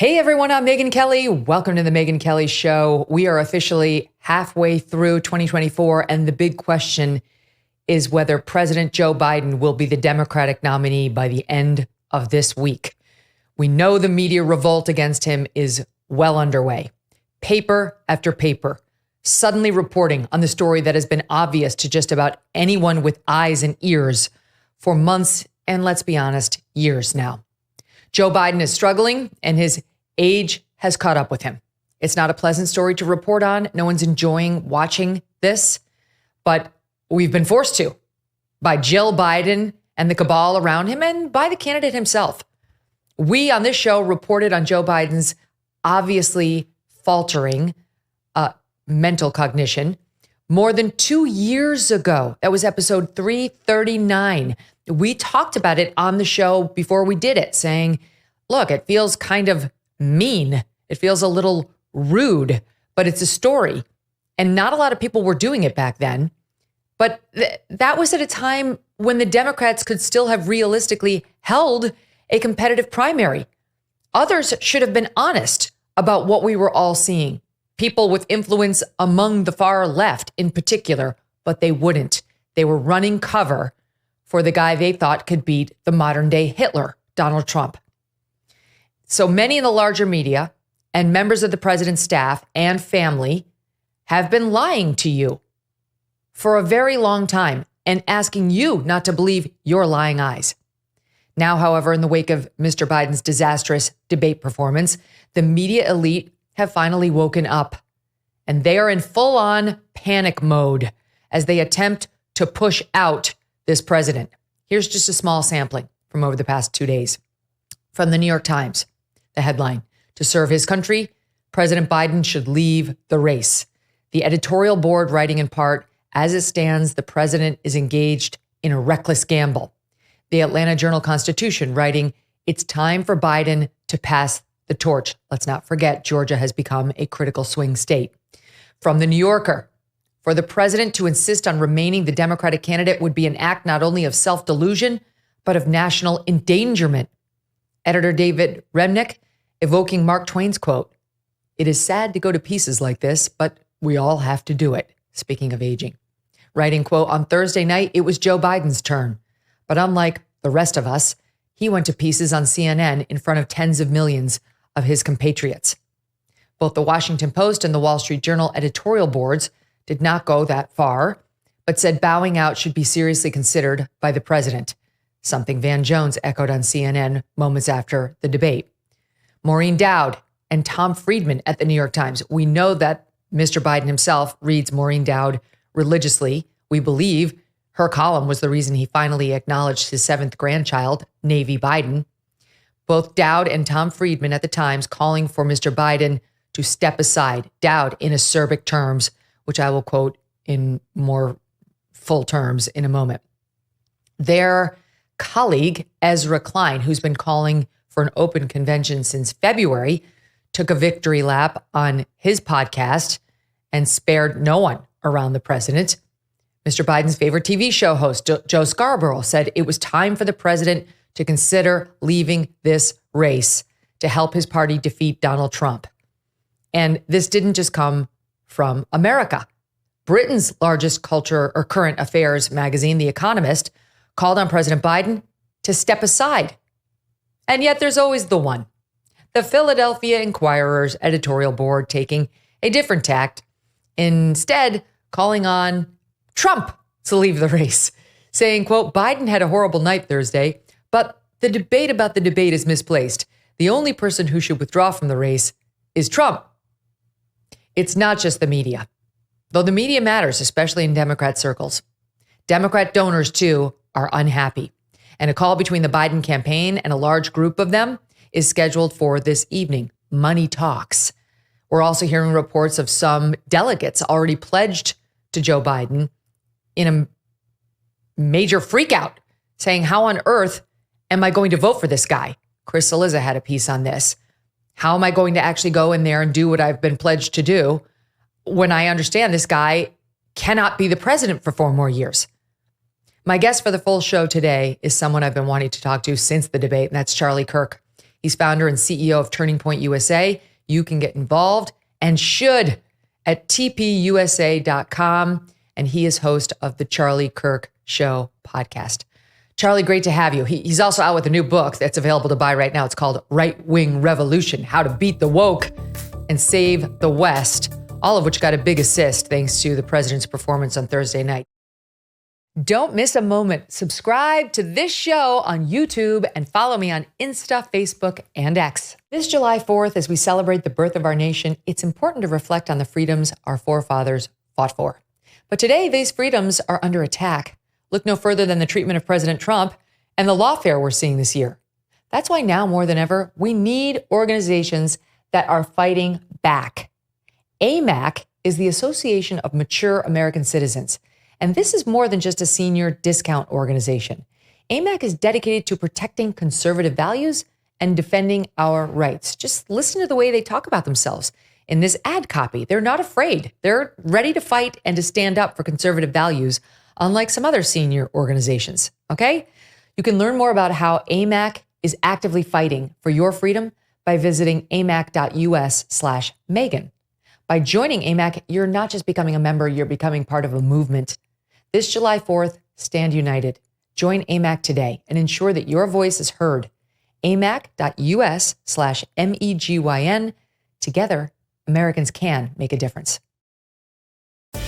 Hey everyone, I'm Megyn Kelly. Welcome to the Megyn Kelly Show. We are officially halfway through 2024, and the big question is whether President Joe Biden will be the Democratic nominee by the end of this week. We know the media revolt against him is well underway. Paper after paper, suddenly reporting on the story that has been obvious to just about anyone with eyes and ears for months, and let's be honest, years now. Joe Biden is struggling, and his age has caught up with him. It's not a pleasant story to report on. No one's enjoying watching this, but we've been forced to by Jill Biden and the cabal around him and by the candidate himself. We on this show reported on Joe Biden's obviously faltering mental cognition more than 2 years ago. That was episode 339. We talked about it on the show before we did it, saying, look, it feels kind of mean. It feels a little rude, but it's a story. And not a lot of people were doing it back then. But that was at a time when the Democrats could still have realistically held a competitive primary. Others should have been honest about what we were all seeing. People with influence among the far left in particular, but they wouldn't. They were running cover for the guy they thought could beat the modern day Hitler, Donald Trump. So many in the larger media and members of the president's staff and family have been lying to you for a very long time and asking you not to believe your lying eyes. Now, however, in the wake of Mr. Biden's disastrous debate performance, the media elite have finally woken up, and they are in full-on panic mode as they attempt to push out this president. Here's just a small sampling from over the past 2 days. From the New York Times, the headline, "To serve his country, President Biden should leave the race." The editorial board writing in part, "As it stands, the president is engaged in a reckless gamble." The Atlanta Journal-Constitution writing, "It's time for Biden to pass the torch." Let's not forget, Georgia has become a critical swing state. From the New Yorker, "For the president to insist on remaining the Democratic candidate would be an act not only of self-delusion, but of national endangerment." Editor David Remnick evoking Mark Twain's quote, "It is sad to go to pieces like this, but we all have to do it." Speaking of aging. Writing, quote, "On Thursday night, it was Joe Biden's turn. But unlike the rest of us, he went to pieces on CNN in front of tens of millions of his compatriots." Both the Washington Post and the Wall Street Journal editorial boards did not go that far, but said bowing out should be seriously considered by the president, something Van Jones echoed on CNN moments after the debate. Morin Dow and Tom Friedman at the New York Times. We know that Mr. Biden himself reads Morin Dow religiously. We believe her column was the reason he finally acknowledged his 7th grandchild, Navy Biden. Both Dowd and Tom Friedman at the Times calling for Mr. Biden to step aside. Dowd in acerbic terms, which I will quote in more full terms in a moment. Their colleague, Ezra Klein, who's been calling for an open convention since February, took a victory lap on his podcast and spared no one around the president. Mr. Biden's favorite TV show host, Joe Scarborough, said it was time for the president to consider leaving this race to help his party defeat Donald Trump. And this didn't just come from America. Britain's largest culture or current affairs magazine, The Economist, called on President Biden to step aside. And yet there's always the one. The Philadelphia Inquirer's editorial board taking a different tact, instead calling on Trump to leave the race, saying, quote, "Biden had a horrible night Thursday, but the debate about the debate is misplaced. The only person who should withdraw from the race is Trump." It's not just the media, though the media matters, especially in Democrat circles. Democrat donors, too, are unhappy. And a call between the Biden campaign and a large group of them is scheduled for this evening. Money talks. We're also hearing reports of some delegates already pledged to Joe Biden in a major freakout, saying, how on earth am I going to vote for this guy? Chris Cillizza had a piece on this. How am I going to actually go in there and do what I've been pledged to do when I understand this guy cannot be the president for 4 more years? My guest for the full show today is someone I've been wanting to talk to since the debate, and that's Charlie Kirk. He's founder and CEO of Turning Point USA. You can get involved and should at tpusa.com. And he is host of the Charlie Kirk Show podcast. Charlie, great to have you. He's also out with a new book that's available to buy right now. It's called Right Wing Revolution, How to Beat the Woke and Save the West, all of which got a big assist thanks to the president's performance on Thursday night. Don't miss a moment. Subscribe to this show on YouTube and follow me on Insta, Facebook, and X. This July 4th, as we celebrate the birth of our nation, it's important to reflect on the freedoms our forefathers fought for. But today, these freedoms are under attack. Look no further than the treatment of President Trump and the lawfare we're seeing this year. That's why now more than ever, we need organizations that are fighting back. AMAC is the Association of Mature American Citizens. And this is more than just a senior discount organization. AMAC is dedicated to protecting conservative values and defending our rights. Just listen to the way they talk about themselves in this ad copy. They're not afraid. They're ready to fight and to stand up for conservative values, unlike some other senior organizations, okay? You can learn more about how AMAC is actively fighting for your freedom by visiting amac.us/Megyn. By joining AMAC, you're not just becoming a member, you're becoming part of a movement. This July 4th, stand united. Join AMAC today and ensure that your voice is heard. amac.us/MEGYN. Together, Americans can make a difference.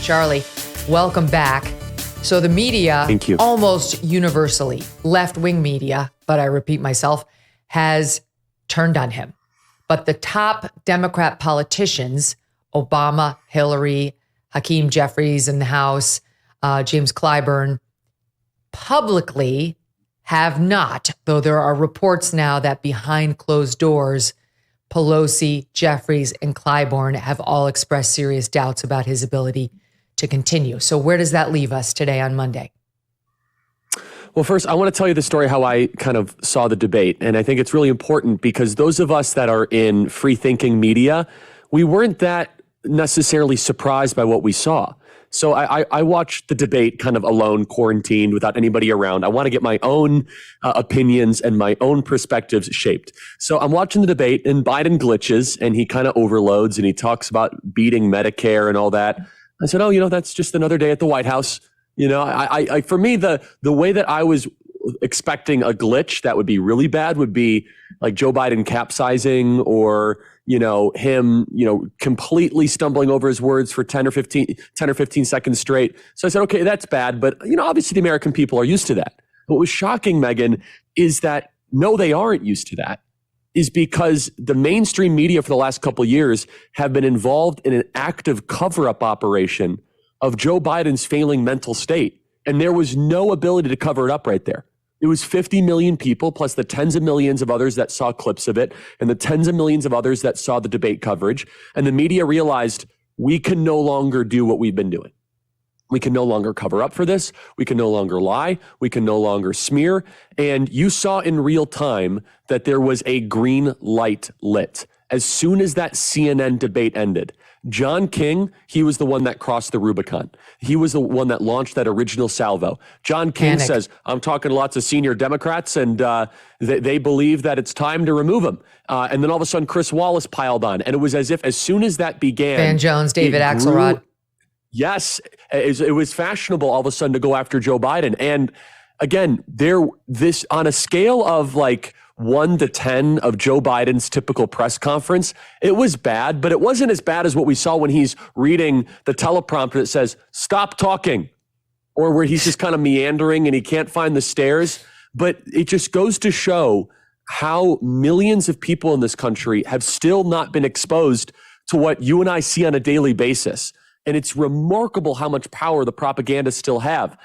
Charlie, welcome back. So the media, Thank you. Almost universally, left-wing media, but I repeat myself, has turned on him. But the top Democrat politicians, Obama, Hillary, Hakeem Jeffries in the House, James Clyburn, publicly have not, though there are reports now that behind closed doors, Pelosi, Jeffries, and Clyburn have all expressed serious doubts about his ability to continue. So where does that leave us today on Monday? Well, first, I want to tell you the story how I kind of saw the debate. And I think it's really important because those of us that are in free-thinking media, we weren't that necessarily surprised by what we saw. So I watched the debate kind of alone, quarantined, without anybody around. I want to get my own opinions and my own perspectives shaped. So I'm watching the debate and Biden glitches and he kind of overloads and he talks about beating Medicare and all that. I said, oh, that's just another day at the White House. I for me, the way that I was expecting a glitch that would be really bad would be like Joe Biden capsizing or, him, completely stumbling over his words for 10 or 15 seconds straight. So I said, okay, that's bad. But, obviously the American people are used to that. What was shocking, Megyn, is that no, they aren't used to that. Is because the mainstream media for the last couple of years have been involved in an active cover-up operation of Joe Biden's failing mental state. And there was no ability to cover it up right there. It was 50 million people plus the tens of millions of others that saw clips of it and the tens of millions of others that saw the debate coverage. And the media realized we can no longer do what we've been doing. We can no longer cover up for this. We can no longer lie. We can no longer smear. And you saw in real time that there was a green light lit. As soon as that CNN debate ended, John King, he was the one that crossed the Rubicon. He was the one that launched that original salvo. John King says, I'm talking to lots of senior Democrats and they believe that it's time to remove him. And then all of a sudden, Chris Wallace piled on. And it was as if as soon as that began— Van Jones, David Axelrod. Yes, it was fashionable all of a sudden to go after Joe Biden. And again, this on a scale of like 1 to 10 of Joe Biden's typical press conference, it was bad, but it wasn't as bad as what we saw when he's reading the teleprompter that says, stop talking, or where he's just kind of meandering and he can't find the stairs. But it just goes to show how millions of people in this country have still not been exposed to what you and I see on a daily basis. And it's remarkable how much power the propagandists still have.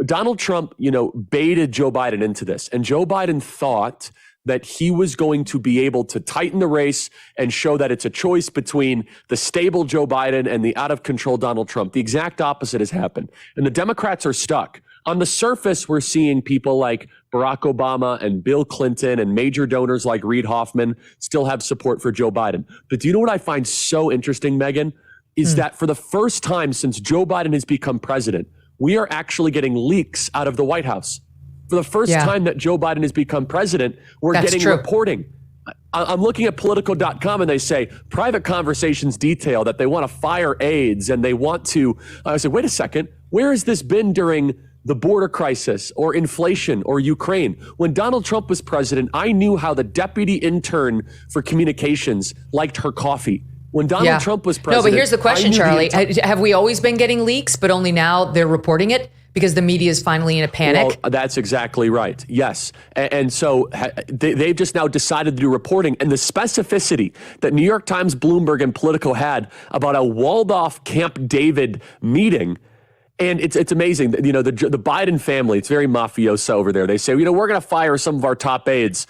Donald Trump, baited Joe Biden into this. And Joe Biden thought that he was going to be able to tighten the race and show that it's a choice between the stable Joe Biden and the out-of-control Donald Trump. The exact opposite has happened. And the Democrats are stuck. On the surface, we're seeing people like Barack Obama and Bill Clinton and major donors like Reid Hoffman still have support for Joe Biden. But do you know what I find so interesting, Megyn? Is that for the first time since Joe Biden has become president, we are actually getting leaks out of the White House. For the first time that Joe Biden has become president, we're getting reporting. I'm looking at Politico.com and they say private conversations detail that they want to fire aides and they want to. I said, wait a second, where has this been during the border crisis or inflation or Ukraine? When Donald Trump was president, I knew how the deputy intern for communications liked her coffee. When Donald Trump was president. No, but here's the question, Charlie. Have we always been getting leaks, but only now they're reporting it? Because the media is finally in a panic? Well, that's exactly right. Yes. And so they've just now decided to do reporting. And the specificity that New York Times, Bloomberg, and Politico had about a walled-off Camp David meeting. And it's amazing. You know, the Biden family, it's very mafioso over there. They say, you know, we're going to fire some of our top aides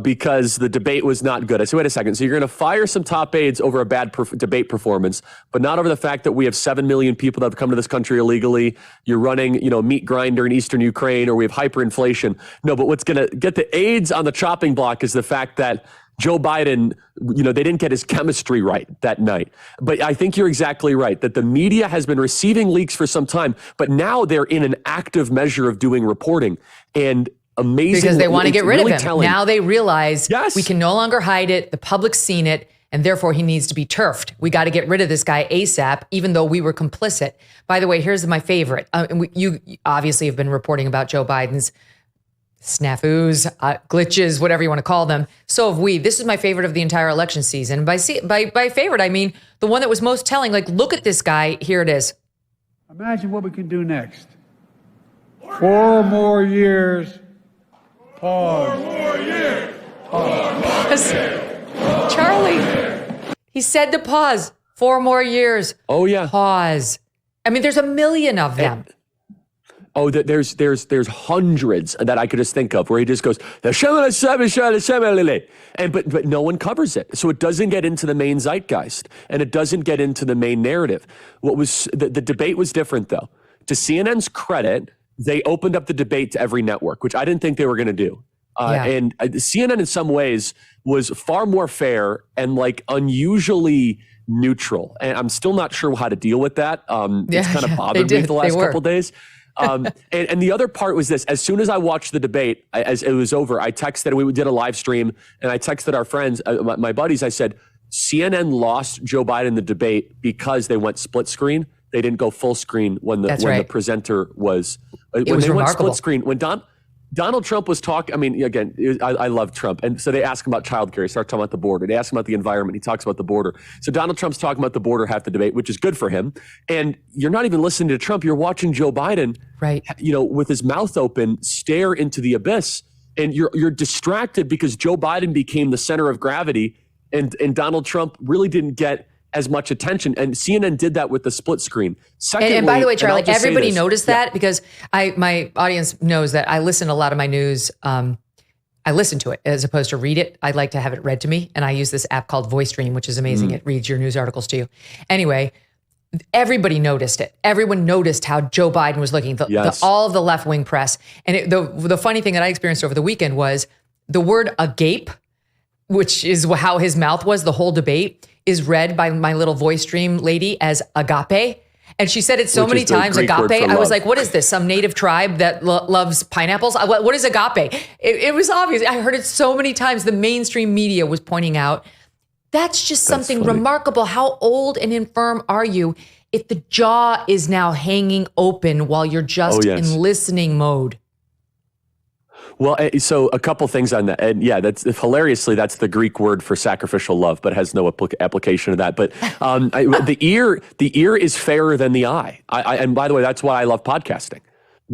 because the debate was not good. I said, wait a second. So you're going to fire some top aides over a bad debate performance, but not over the fact that we have 7 million people that have come to this country illegally. You're running, you know, a meat grinder in Eastern Ukraine, or we have hyperinflation. No, but what's going to get the aides on the chopping block is the fact that Joe Biden, you know, they didn't get his chemistry right that night. But I think you're exactly right that the media has been receiving leaks for some time, but now they're in an active measure of doing reporting. And amazing. Because they want to get rid of him. Telling. Now they realize we can no longer hide it. The public's seen it, and therefore he needs to be turfed. We got to get rid of this guy ASAP, even though we were complicit. By the way, here's my favorite. You obviously have been reporting about Joe Biden's snafus, glitches, whatever you want to call them. So have we. This is my favorite of the entire election season. By favorite, I mean the one that was most telling. Like, look at this guy. Here it is. Imagine what we can do next. 4 more years. Pause. 4 more years. Pause. Charlie, he said to pause. 4 more years. Oh, yeah. Pause. I mean, there's a million of them. There's hundreds that I could just think of where he just goes, but no one covers it. So it doesn't get into the main zeitgeist and it doesn't get into the main narrative. What was the debate was different though. To CNN's credit, they opened up the debate to every network, which I didn't think they were going to do. And CNN in some ways was far more fair and like unusually neutral. And I'm still not sure how to deal with that. It's kind of bothered me the last couple of days. And the other part was this. As soon as I watched the debate, as it was over, I texted, we did a live stream, and I texted our friends, my buddies, I said, CNN lost Joe Biden the debate because they went split screen. They didn't go full screen when the presenter was. When they went split screen, when Donald Trump was talking, I mean, again, I love Trump. And so they ask him about childcare. He starts talking about the border. They ask him about the environment. He talks about the border. So Donald Trump's talking about the border half the debate, which is good for him. And you're not even listening to Trump. You're watching Joe Biden, right? You know, with his mouth open, stare into the abyss. And you're distracted because Joe Biden became the center of gravity and Donald Trump really didn't get as much attention. And CNN did that with the split screen. Secondly, and by the way, Charlie, everybody noticed that because my audience knows that I listen to a lot of my news. I listen to it as opposed to read it. I'd like to have it read to me. And I use this app called VoiceStream, which is amazing. It reads your news articles to you. Anyway, everybody noticed it. Everyone noticed how Joe Biden was looking, all of the left-wing press. And the funny thing that I experienced over the weekend was the word agape, which is how his mouth was the whole debate, is read by my little voice stream lady as agape. And she said it so many times, agape. I was like, what is this? Some native tribe that loves pineapples? What is agape? It was obvious. I heard it so many times. The mainstream media was pointing out, that's just something remarkable. How old and infirm are you if the jaw is now hanging open while you're just in listening mode? Well, so a couple things on that. And yeah, that's hilariously, that's the Greek word for sacrificial love, but has no application of that. But the ear is fairer than the eye. And by the way, that's why I love podcasting.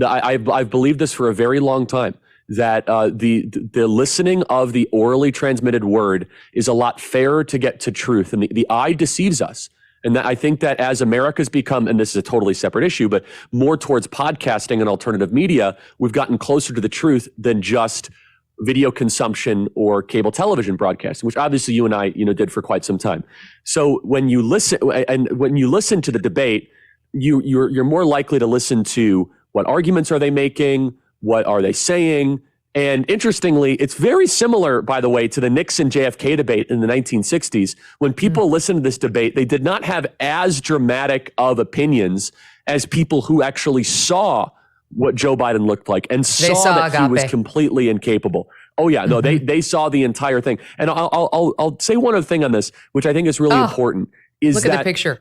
I've believed this for a very long time, that the listening of the orally transmitted word is a lot fairer to get to truth. And the eye deceives us. And I think that as America's become, and this is a totally separate issue, but more towards podcasting and alternative media, we've gotten closer to the truth than just video consumption or cable television broadcasting, which obviously you and I, did for quite some time. So when you listen to the debate, you're more likely to listen to what arguments are they making, what are they saying. And interestingly, it's very similar, by the way, to the Nixon JFK debate in the 1960s. When people listened to this debate, they did not have as dramatic of opinions as people who actually saw what Joe Biden looked like and saw that he was completely incapable. Oh yeah, no, they saw the entire thing. And I'll say one other thing on this, which I think is really important. Is look at the picture.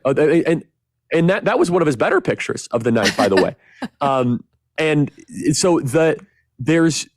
And that was one of his better pictures of the night, by the way. And so there's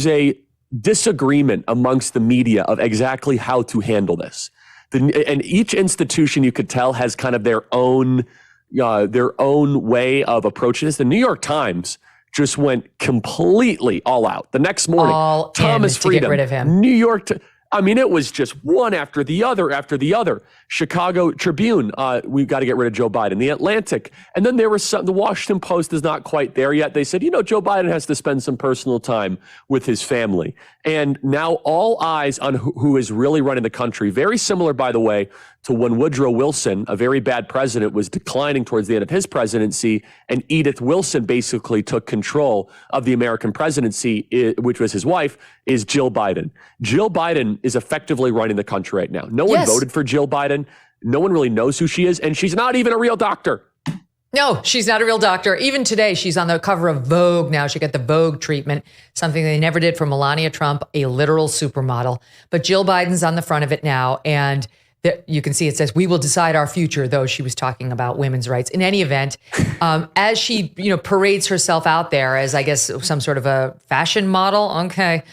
a disagreement amongst the media of exactly how to handle this. And each institution, you could tell, has kind of their own way of approaching this. The New York Times just went completely all out. The next morning, Thomas Friedman, get rid of him. New York. I mean, it was just one after the other. Chicago Tribune, we've got to get rid of Joe Biden. The Atlantic. And then there was some, the Washington Post is not quite there yet. They said, Joe Biden has to spend some personal time with his family. And now all eyes on who is really running the country. Very similar, by the way, to when Woodrow Wilson, a very bad president, was declining towards the end of his presidency, and Edith Wilson basically took control of the American presidency, which was his wife, is Jill Biden. Jill Biden is effectively running the country right now. No one voted for Jill Biden. No one really knows who she is, and she's not even a real doctor. No, she's not a real doctor. Even today, she's on the cover of Vogue now. She got the Vogue treatment, something they never did for Melania Trump, a literal supermodel. But Jill Biden's on the front of it now, and you can see it says, "We will decide our future," though she was talking about women's rights. In any event, as she parades herself out there as, I guess, some sort of a fashion model, okay,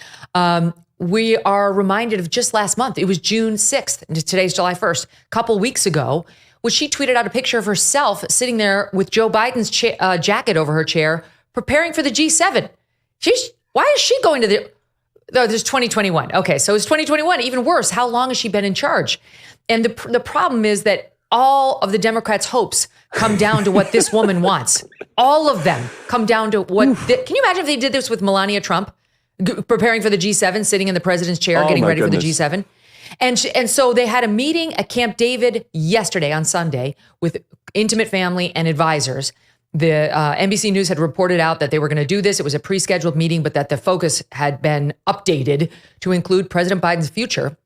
we are reminded of just last month. It was June 6th. Today's July 1st. A couple weeks ago, which she tweeted out a picture of herself sitting there with Joe Biden's jacket over her chair, preparing for the G7. Why is she going to there's 2021. Okay, so it's 2021, even worse. How long has she been in charge? And the problem is that all of the Democrats' hopes come down to what this woman wants. All of them come down to what, can you imagine if they did this with Melania Trump, preparing for the G7, sitting in the president's chair, getting ready for the G7? And so they had a meeting at Camp David yesterday on Sunday with intimate family and advisors. The NBC News had reported out that they were going to do this. It was a pre-scheduled meeting, but that the focus had been updated to include President Biden's future.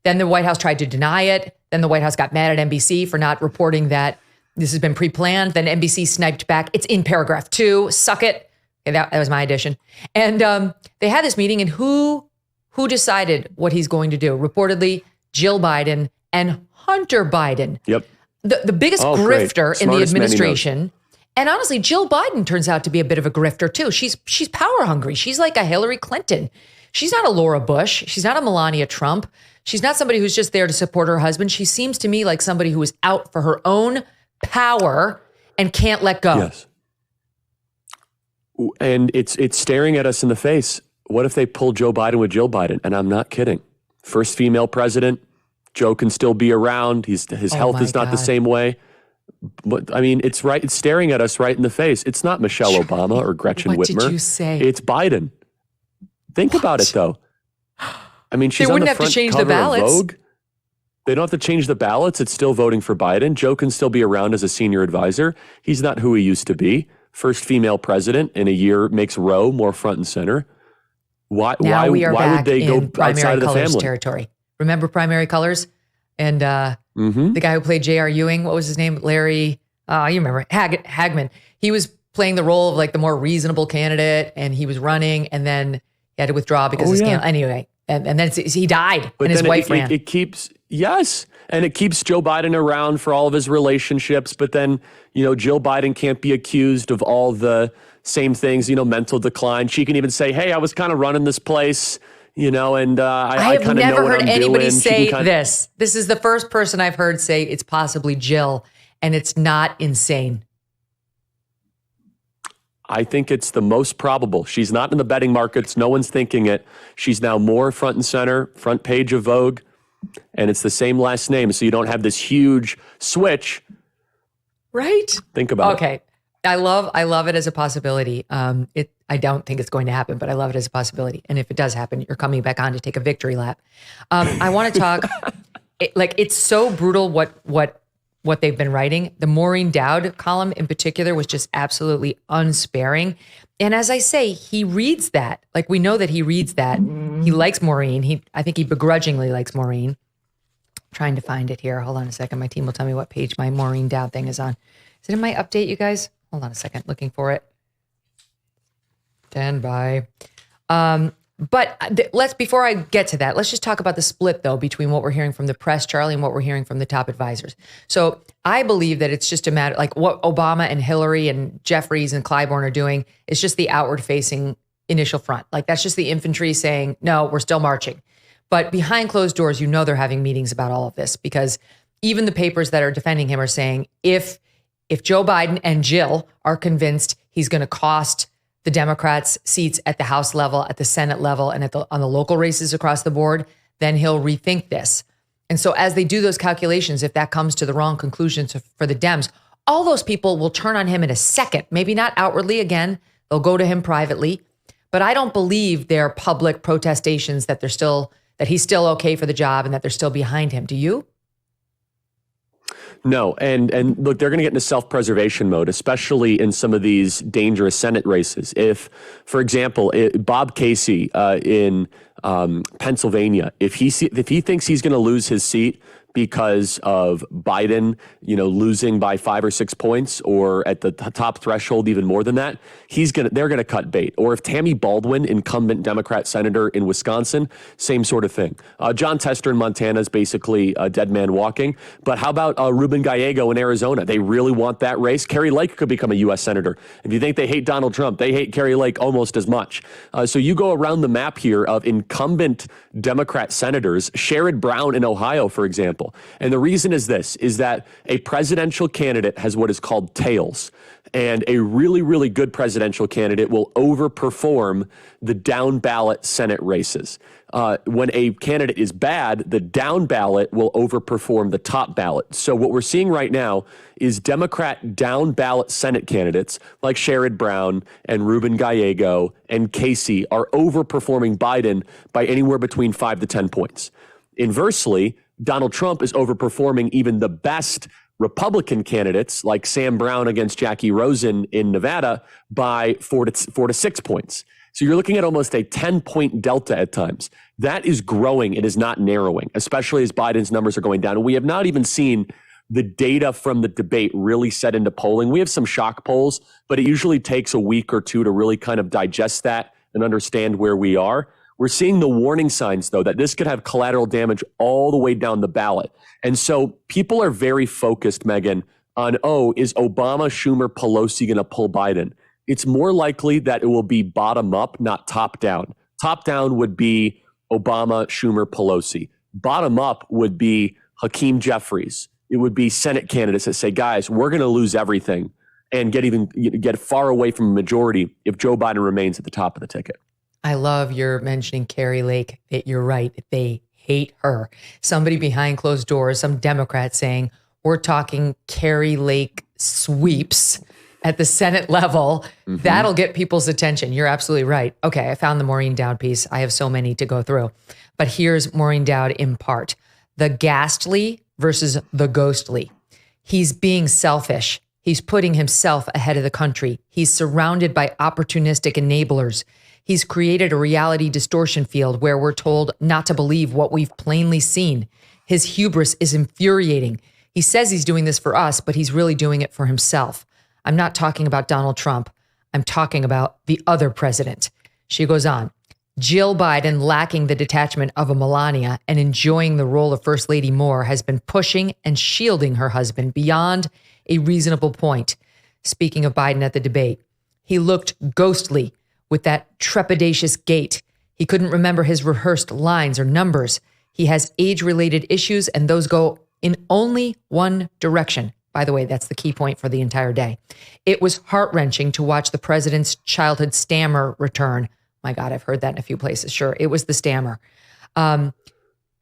Then the White House tried to deny it. Then the White House got mad at NBC for not reporting that this has been pre-planned. Then NBC sniped back. It's in paragraph 2. Suck it. Okay, that was my addition. And they had this meeting, and who decided what he's going to do? Reportedly, Jill Biden and Hunter Biden. Yep. The biggest grifter in the administration. And honestly, Jill Biden turns out to be a bit of a grifter too. She's power hungry. She's like a Hillary Clinton. She's not a Laura Bush. She's not a Melania Trump. She's not somebody who's just there to support her husband. She seems to me like somebody who is out for her own power and can't let go. Yes. And it's staring at us in the face. What if they pull Joe Biden with Jill Biden? And I'm not kidding. First female president. Joe can still be around. His health is not the same way. But I mean, it's staring at us right in the face. It's not Michelle Obama or Gretchen Whitmer. What did you say? It's Biden. Think about it, though. I mean, she's on the front cover of Vogue. They don't have to change the ballots. It's still voting for Biden. Joe can still be around as a senior advisor. He's not who he used to be. First female president in a year makes Roe more front and center. Why would they go outside of the family territory? Remember Primary Colors? And the guy who played J.R. Ewing, what was his name? Larry, you remember, Hagman. He was playing the role of like the more reasonable candidate, and he was running, and then he had to withdraw because of scandal. Anyway, and then he died, and his wife ran. It keeps Joe Biden around for all of his relationships, but then, Jill Biden can't be accused of all the same things, mental decline. She can even say, hey, I was kind of running this place, and I have never heard anybody say this. This is the first person I've heard say it's possibly Jill, and it's not insane. I think it's the most probable. She's not in the betting markets. No one's thinking it. She's now more front and center, front page of Vogue, and it's the same last name. So you don't have this huge switch. Right? Think about it. Okay. I love it as a possibility. I don't think it's going to happen, but I love it as a possibility. And if it does happen, you're coming back on to take a victory lap. I want to talk, it's so brutal what they've been writing. The Morin Dow column in particular was just absolutely unsparing. And as I say, he reads that. Like, we know that he reads that. He likes Maureen. I think he begrudgingly likes Maureen. I'm trying to find it here. Hold on a second. My team will tell me what page my Morin Dow thing is on. Is it in my update, you guys? Hold on a second. Looking for it. Stand by. But before I get to that, let's just talk about the split, though, between what we're hearing from the press, Charlie, and what we're hearing from the top advisors. So I believe that it's just a matter, like what Obama and Hillary and Jeffries and Clyburn are doing is just the outward-facing initial front. Like that's just the infantry saying, no, we're still marching. But behind closed doors, they're having meetings about all of this, because even the papers that are defending him are saying if Joe Biden and Jill are convinced he's going to cost the Democrats seats at the House level, at the Senate level, and on the local races across the board, then he'll rethink this. And so as they do those calculations, if that comes to the wrong conclusions for the Dems, all those people will turn on him in a second. Maybe not outwardly again. They'll go to him privately. But I don't believe their public protestations that he's still okay for the job and that they're still behind him. Do you? No. And look, they're going to get into self-preservation mode, especially in some of these dangerous Senate races. If, for example, Bob Casey in Pennsylvania, if he thinks he's going to lose his seat because of Biden, losing by 5 or 6 points, or at the top threshold, even more than that, they're going to cut bait. Or if Tammy Baldwin, incumbent Democrat senator in Wisconsin, same sort of thing. John Tester in Montana is basically a dead man walking. But how about Ruben Gallego in Arizona? They really want that race. Carrie Lake could become a U.S. senator. If you think they hate Donald Trump, they hate Carrie Lake almost as much. So you go around the map here of incumbent Democrat senators, Sherrod Brown in Ohio, for example. And the reason is that a presidential candidate has what is called tails. And a really, really good presidential candidate will overperform the down ballot Senate races. When a candidate is bad, the down ballot will overperform the top ballot. So what we're seeing right now is Democrat down ballot Senate candidates like Sherrod Brown and Ruben Gallego and Casey are overperforming Biden by anywhere between 5 to 10 points. Inversely, Donald Trump is overperforming even the best Republican candidates like Sam Brown against Jackie Rosen in Nevada by 4 to 6 points. So you're looking at almost a 10-point delta at times. That is growing. It is not narrowing, especially as Biden's numbers are going down. And we have not even seen the data from the debate really set into polling. We have some shock polls, but it usually takes a week or two to really kind of digest that and understand where we are. We're seeing the warning signs, though, that this could have collateral damage all the way down the ballot. And so people are very focused, Megyn, on, is Obama, Schumer, Pelosi going to pull Biden? It's more likely that it will be bottom up, not top down. Top down would be Obama, Schumer, Pelosi. Bottom up would be Hakeem Jeffries. It would be Senate candidates that say, guys, we're going to lose everything and get far away from a majority if Joe Biden remains at the top of the ticket. I love your mentioning Carrie Lake. You're right. They hate her. Somebody behind closed doors, some Democrat saying, we're talking Carrie Lake sweeps at the Senate level. Mm-hmm. That'll get people's attention. You're absolutely right. Okay, I found the Morin Dow piece. I have so many to go through. But here's Morin Dow in part. The ghastly versus the ghostly. He's being selfish. He's putting himself ahead of the country. He's surrounded by opportunistic enablers. He's created a reality distortion field where we're told not to believe what we've plainly seen. His hubris is infuriating. He says he's doing this for us, but he's really doing it for himself. I'm not talking about Donald Trump. I'm talking about the other president. She goes on. Jill Biden, lacking the detachment of a Melania and enjoying the role of First Lady more, has been pushing and shielding her husband beyond a reasonable point. Speaking of Biden at the debate, he looked ghostly with that trepidatious gait. He couldn't remember his rehearsed lines or numbers. He has age-related issues, and those go in only one direction. By the way, that's the key point for the entire day. It was heart-wrenching to watch the president's childhood stammer return. My God, I've heard that in a few places. Sure, it was the stammer.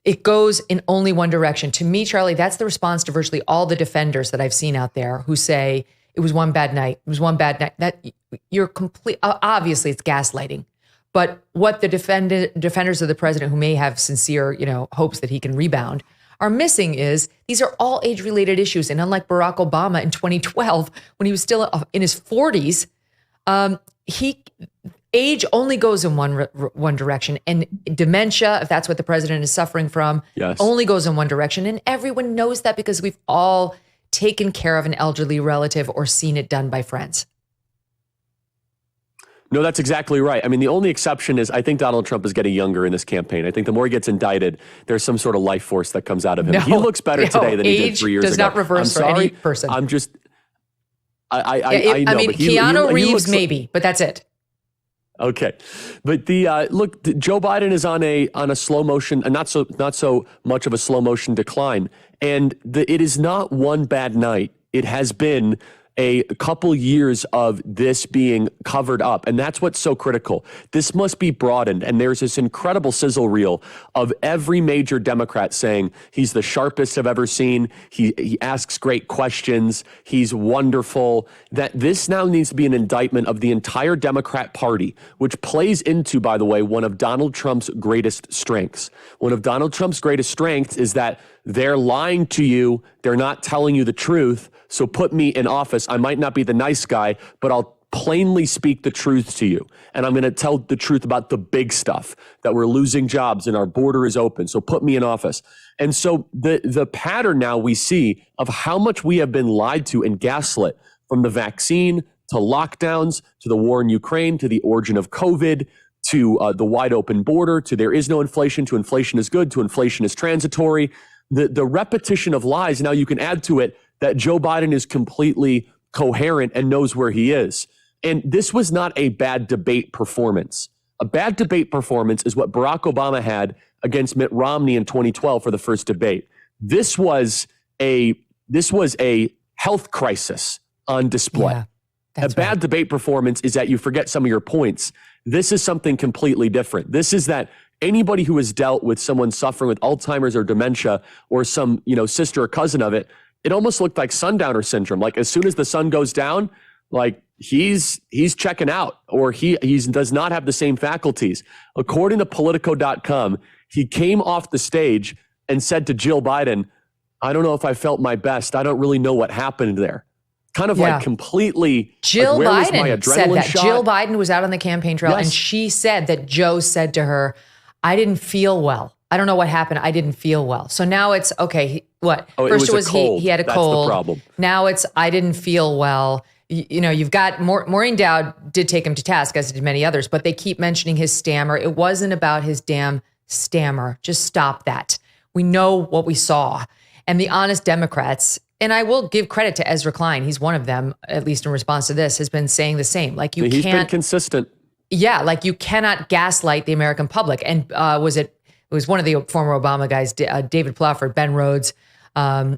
It goes in only one direction. To me, Charlie, that's the response to virtually all the defenders that I've seen out there who say, it was one bad night. It was one bad night. That you're complete. Obviously, it's gaslighting. But what the defenders of the president who may have sincere, hopes that he can rebound are missing is these are all age-related issues. And unlike Barack Obama in 2012, when he was still in his 40s, age only goes in one direction. And dementia, if that's what the president is suffering from, yes, only goes in one direction. And everyone knows that because we've all taken care of an elderly relative or seen it done by friends. No, that's exactly right. I mean, the only exception is I think Donald Trump is getting younger in this campaign. I think the more he gets indicted, there's some sort of life force that comes out of him. He looks better today than he did 3 years ago. Age does not reverse for any person. I'm just, I know. I mean, but Keanu Reeves maybe, but that's it. Okay, but Joe Biden is on a slow motion, not so much of a slow motion decline, and it is not one bad night. It has been a couple years of this being covered up. And that's what's so critical. This must be broadened. And there's this incredible sizzle reel of every major Democrat saying he's the sharpest I've ever seen. He asks great questions. He's wonderful. That this now needs to be an indictment of the entire Democrat Party, which plays into, by the way, one of Donald Trump's greatest strengths. One of Donald Trump's greatest strengths is that they're lying to you. They're not telling you the truth. So put me in office. I might not be the nice guy, but I'll plainly speak the truth to you. And I'm going to tell the truth about the big stuff, that we're losing jobs and our border is open. So put me in office. And so the pattern now we see of how much we have been lied to and gaslit, from the vaccine to lockdowns, to the war in Ukraine, to the origin of COVID, to the wide open border, to there is no inflation, to inflation is good, to inflation is transitory. The repetition of lies, now you can add to it that Joe Biden is completely coherent and knows where he is. And this was not a bad debate performance. A bad debate performance is what Barack Obama had against Mitt Romney in 2012 for the first debate. This was a health crisis on display. Yeah, a bad debate performance is that you forget some of your points. This is something completely different. This is that anybody who has dealt with someone suffering with Alzheimer's or dementia or some, sister or cousin of it, it almost looked like sundowner syndrome. Like as soon as the sun goes down, like he's checking out, or he does not have the same faculties. According to Politico.com, he came off the stage and said to Jill Biden, "I don't know if I felt my best. I don't really know what happened there." Kind of like completely. Jill Biden said that. Shot? Jill Biden was out on the campaign trail, and she said that Joe said to her, "I didn't feel well. I don't know what happened. I didn't feel well." So now it's okay. What? Oh, first it was a cold. He had a That's cold. The problem. Now it's I didn't feel well. You've got Morin Dow did take him to task, as did many others, but they keep mentioning his stammer. It wasn't about his damn stammer. Just stop that. We know what we saw. And the honest Democrats, and I will give credit to Ezra Klein, he's one of them, at least in response to this, has been saying the same. Like He's been consistent. Yeah, like you cannot gaslight the American public. And it was one of the former Obama guys, David Plouffer, Ben Rhodes,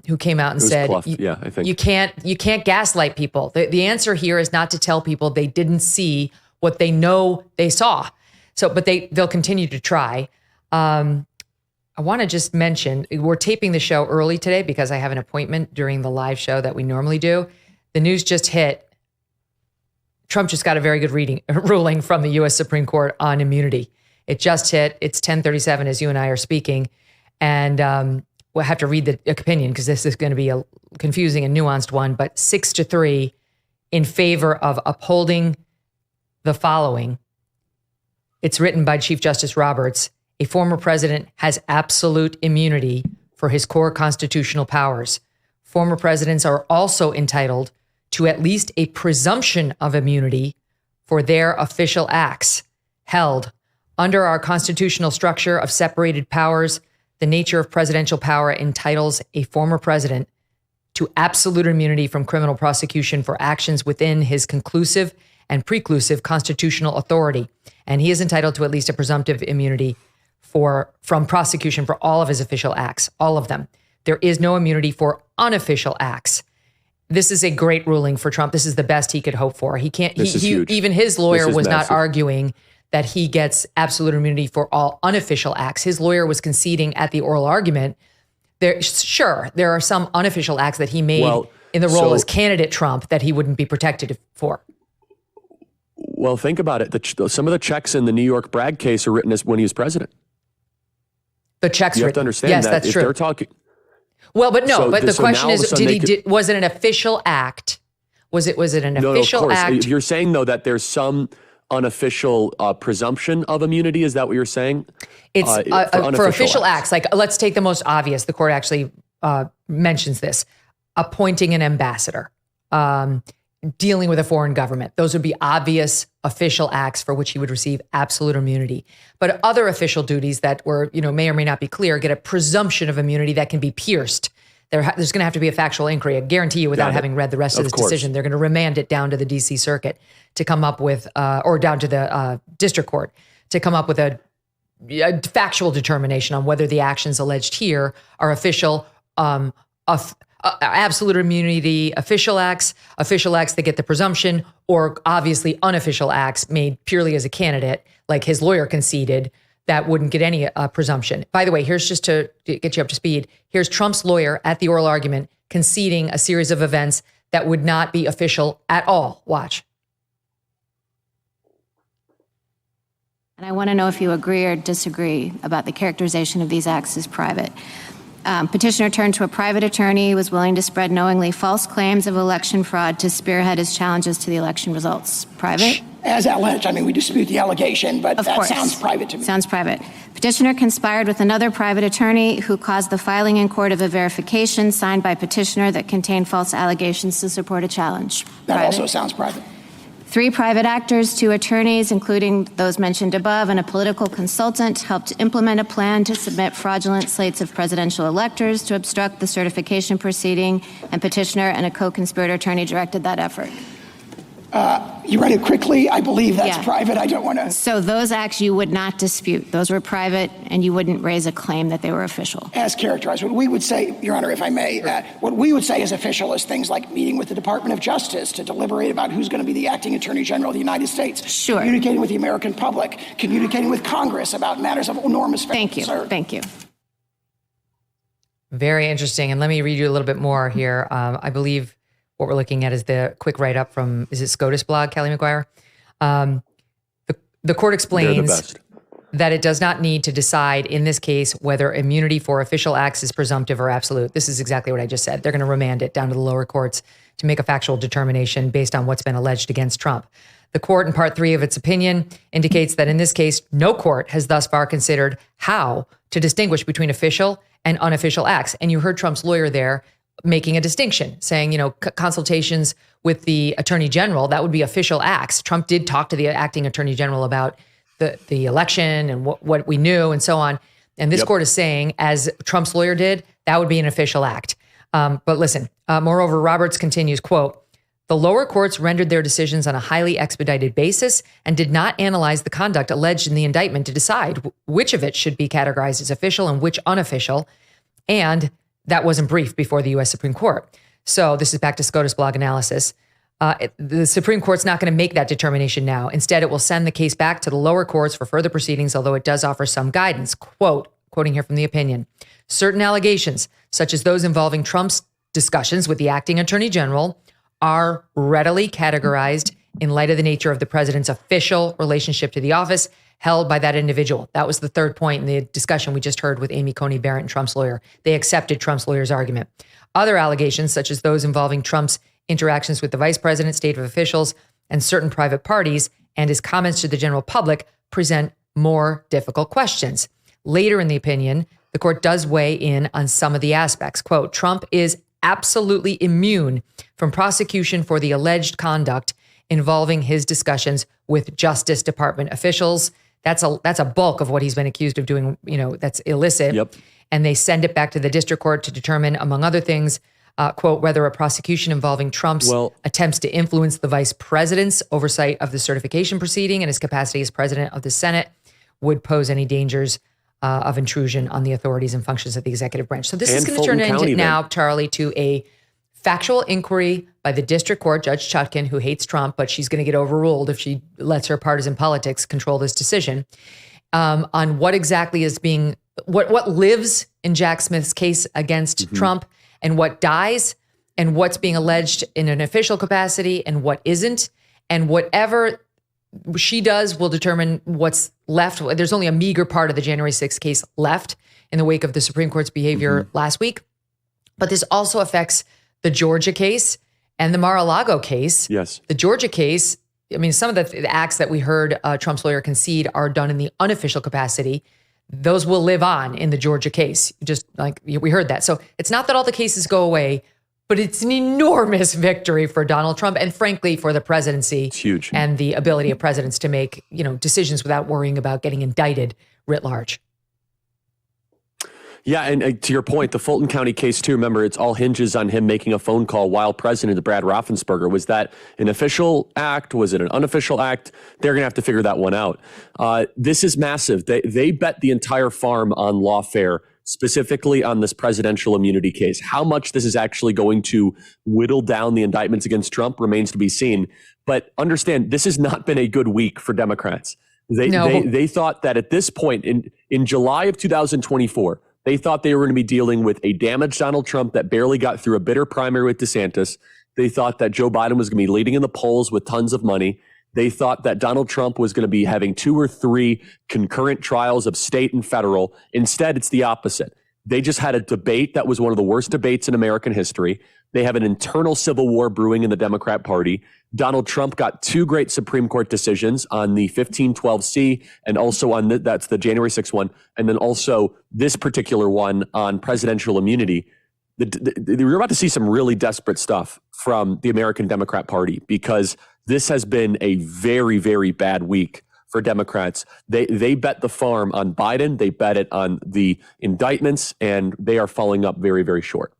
who came out and said, I think you can't gaslight people. The answer here is not to tell people they didn't see what they know they saw. So, but they'll continue to try. I want to just mention, we're taping the show early today because I have an appointment during the live show that we normally do. The news just hit. Trump just got a very good ruling from the U.S. Supreme Court on immunity. It just hit. It's 10:37 as you and I are speaking. And we'll have to read the opinion because this is going to be a confusing and nuanced one, but 6-3 in favor of upholding the following. It's written by Chief Justice Roberts. A former president has absolute immunity for his core constitutional powers. Former presidents are also entitled to at least a presumption of immunity for their official acts. Held under our constitutional structure of separated powers, the nature of presidential power entitles a former president to absolute immunity from criminal prosecution for actions within his conclusive and preclusive constitutional authority. And he is entitled to at least a presumptive immunity from prosecution for all of his official acts, all of them. There is no immunity for unofficial acts. This is a great ruling for Trump. This is the best he could hope for. Even his lawyer was not arguing that he gets absolute immunity for all unofficial acts. His lawyer was conceding at the oral argument. There are some unofficial acts that he made in the role as candidate Trump that he wouldn't be protected for. Well, think about it. Some of the checks in the New York Bragg case are written as when he was president. The checks. You have to understand yes, that that's if true. They're talking. Well, but no. The question is, was it an official act? Was it an official act? If you're saying though that there's some unofficial presumption of immunity, is that what you're saying? It's for official acts. Like, let's take the most obvious. The court actually mentions this: appointing an ambassador. dealing with a foreign government. Those would be obvious official acts for which he would receive absolute immunity. But other official duties that were, may or may not be clear, get a presumption of immunity that can be pierced. There's going to have to be a factual inquiry. I guarantee you, without having read the rest of this decision, they're going to remand it down to the D.C. Circuit to come up with, or down to the district court to come up with a factual determination on whether the actions alleged here are official, absolute immunity, official acts that get the presumption, or obviously unofficial acts made purely as a candidate, like his lawyer conceded, that wouldn't get any presumption. By the way, here's just to get you up to speed. Here's Trump's lawyer at the oral argument conceding a series of events that would not be official at all. Watch. And I want to know if you agree or disagree about the characterization of these acts as private. Petitioner turned to a private attorney, was willing to spread knowingly false claims of election fraud to spearhead his challenges to the election results. Private? As alleged. I mean, we dispute the allegation, but Of that course. sounds private to me. Sounds private. Petitioner conspired with another private attorney who caused the filing in court of a verification signed by petitioner that contained false allegations to support a challenge. That Private. also sounds private. 3 private actors, 2 attorneys, including those mentioned above, and a political consultant helped implement a plan to submit fraudulent slates of presidential electors to obstruct the certification proceeding, and petitioner and a co-conspirator attorney directed that effort. You read it quickly. I believe that's Yeah. private. I don't want to. So those acts you would not dispute. Those were private, and you wouldn't raise a claim that they were official. As characterized, what we would say, Your Honor, if I may, what we would say is official is things like meeting with the Department of Justice to deliberate about who's going to be the acting Attorney General of the United States. Sure. Communicating with the American public, communicating with Congress about matters of enormous Thank you. concern. Thank you. Very interesting. And let me read you a little bit more here. I believe what we're looking at is the quick write-up from, is it SCOTUS blog, Kelly McGuire? The court explains that it does not need to decide in this case whether immunity for official acts is presumptive or absolute. This is exactly what I just said. They're going to remand it down to the lower courts to make a factual determination based on what's been alleged against Trump. The court, in part 3 of its opinion, indicates that in this case, no court has thus far considered how to distinguish between official and unofficial acts. And you heard Trump's lawyer there making a distinction, saying, consultations with the attorney general, that would be official acts. Trump did talk to the acting attorney general about the election and what we knew and so on. And this court is saying, as Trump's lawyer did, that would be an official act. But listen, moreover, Roberts continues, quote, "The lower courts rendered their decisions on a highly expedited basis and did not analyze the conduct alleged in the indictment to decide which of it should be categorized as official and which unofficial. And that wasn't briefed before the U.S. Supreme Court." So this is back to SCOTUS blog analysis. The Supreme Court's not going to make that determination now. Instead, it will send the case back to the lower courts for further proceedings, although it does offer some guidance. Quoting here from the opinion, "Certain allegations, such as those involving Trump's discussions with the acting attorney general, are readily categorized in light of the nature of the president's official relationship to the office held by that individual." That was the third point in the discussion we just heard with Amy Coney Barrett and Trump's lawyer. They accepted Trump's lawyer's argument. Other allegations, such as those involving Trump's interactions with the vice president, state officials, and certain private parties, and his comments to the general public, present more difficult questions. Later in the opinion, the court does weigh in on some of the aspects. Quote, "Trump is absolutely immune from prosecution for the alleged conduct involving his discussions with Justice Department officials." That's a bulk of what he's been accused of doing, that's illicit. Yep. And they send it back to the district court to determine, among other things, quote, whether a prosecution involving Trump's attempts to influence the vice president's oversight of the certification proceeding and his capacity as president of the Senate would pose any dangers of intrusion on the authorities and functions of the executive branch. So this is going to turn into now, Charlie, to a factual inquiry by the district court, Judge Chutkan, who hates Trump, but she's going to get overruled if she lets her partisan politics control this decision, on what exactly is being, what lives in Jack Smith's case against Trump and what dies and what's being alleged in an official capacity and what isn't. And whatever she does will determine what's left. There's only a meager part of the January 6th case left in the wake of the Supreme Court's behavior last week. But this also affects the Georgia case and the Mar-a-Lago case. Yes. The Georgia case, I mean, some of the acts that we heard Trump's lawyer concede are done in the unofficial capacity. Those will live on in the Georgia case, just like we heard that. So it's not that all the cases go away. But it's an enormous victory for Donald Trump and frankly for the presidency. It's huge. And the ability of presidents to make, decisions without worrying about getting indicted writ large. Yeah, and to your point, the Fulton County case too, remember, it's all hinges on him making a phone call while president of Brad Raffensperger. Was that an official act? Was it an unofficial act? They're going to have to figure that one out. This is massive. They bet the entire farm on lawfare, specifically on this presidential immunity case. How much this is actually going to whittle down the indictments against Trump remains to be seen. But understand, this has not been a good week for Democrats. They thought that at this point, in July of 2024, they thought they were going to be dealing with a damaged Donald Trump that barely got through a bitter primary with DeSantis. They thought that Joe Biden was going to be leading in the polls with tons of money. They thought that Donald Trump was going to be having 2 or 3 concurrent trials of state and federal. Instead, it's the opposite. They just had a debate that was one of the worst debates in American history. They have an internal civil war brewing in the Democrat Party. Donald Trump got 2 great Supreme Court decisions on the 1512C and also on that's the January 6th one, and then also this particular one on presidential immunity. We're about to see some really desperate stuff from the American Democrat Party because this has been a very, very bad week for Democrats. They bet the farm on Biden. They bet it on the indictments, and they are falling up very, very short.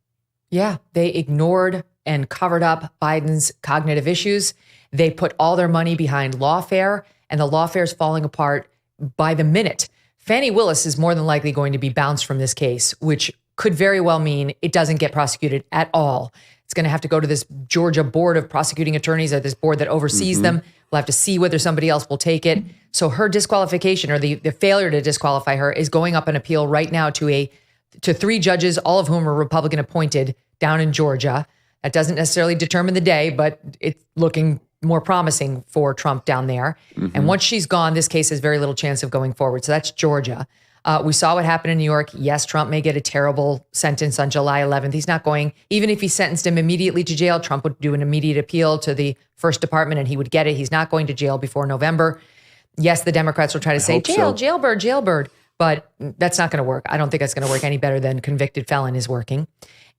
Yeah, they ignored and covered up Biden's cognitive issues. They put all their money behind lawfare, and the lawfare is falling apart by the minute. Fani Willis is more than likely going to be bounced from this case, which could very well mean it doesn't get prosecuted at all. It's going to have to go to this Georgia Board of Prosecuting Attorneys, or this board that oversees them. We'll have to see whether somebody else will take it. So her disqualification, or the failure to disqualify her, is going up an appeal right now to 3 judges, all of whom are Republican appointed down in Georgia. That doesn't necessarily determine the day, but it's looking more promising for Trump down there. And once she's gone, this case has very little chance of going forward. So that's Georgia. We saw what happened in New York. Yes, Trump may get a terrible sentence on July 11th. He's not going, even if he sentenced him immediately to jail, Trump would do an immediate appeal to the First Department and he would get it. He's not going to jail before November. Yes, the Democrats will try to say, jailbird. But that's not going to work. I don't think that's going to work any better than convicted felon is working.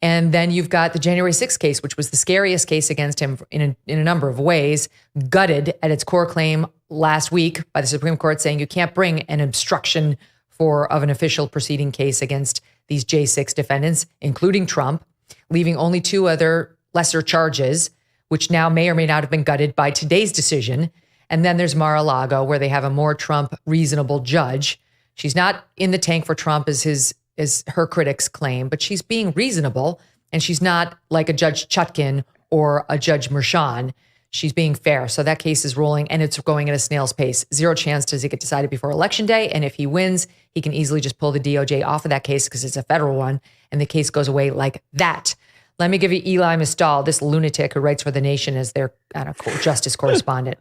And then you've got the January 6th case, which was the scariest case against him in a number of ways, gutted at its core claim last week by the Supreme Court saying you can't bring an obstruction of an official proceeding case against these J6 defendants, including Trump, leaving only 2 other lesser charges, which now may or may not have been gutted by today's decision. And then there's Mar-a-Lago, where they have a more Trump reasonable judge. She's not in the tank for Trump as her critics claim, but she's being reasonable, and she's not like a Judge Chutkin or a Judge Merchan. She's being fair. So that case is rolling, and it's going at a snail's pace. 0 chance does it get decided before Election Day, and if he wins, he can easily just pull the DOJ off of that case because it's a federal one, and the case goes away like that. Let me give you Eli Mistal, this lunatic who writes for The Nation as their justice correspondent.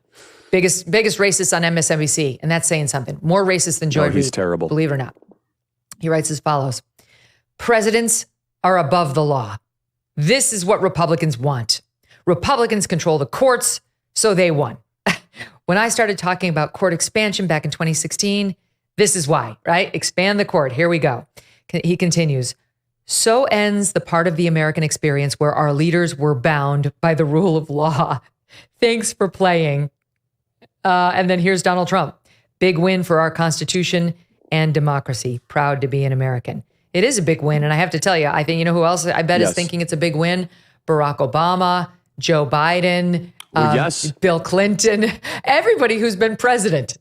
Biggest racist on MSNBC, and that's saying something. More racist than Joy Reid. He's terrible. Believe it or not. He writes as follows. Presidents are above the law. This is what Republicans want. Republicans control the courts, so they won. When I started talking about court expansion back in 2016, this is why, right? Expand the court. Here we go. He continues. So ends the part of the American experience where our leaders were bound by the rule of law. Thanks for playing. And then here's Donald Trump. Big win for our Constitution and democracy. Proud to be an American. It is a big win. And I have to tell you, I think, you know who else I bet is thinking it's a big win? Barack Obama, Joe Biden, Bill Clinton, everybody who's been president.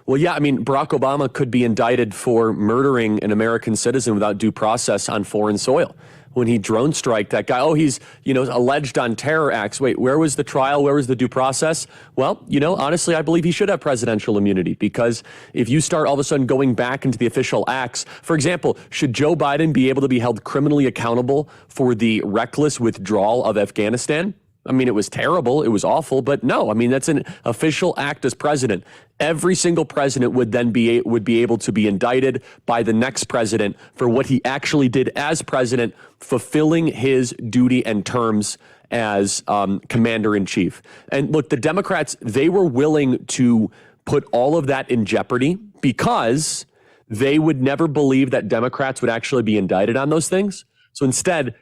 Well, yeah, I mean, Barack Obama could be indicted for murdering an American citizen without due process on foreign soil. When he drone striked that guy, he's, alleged on terror acts. Wait, where was the trial? Where was the due process? Well, honestly, I believe he should have presidential immunity because if you start all of a sudden going back into the official acts, for example, should Joe Biden be able to be held criminally accountable for the reckless withdrawal of Afghanistan? I mean, it was terrible. It was awful. But no, I mean, that's an official act as president. Every single president would then be able to be indicted by the next president for what he actually did as president, fulfilling his duty and terms as commander in chief. And look, the Democrats, they were willing to put all of that in jeopardy because they would never believe that Democrats would actually be indicted on those things. So instead,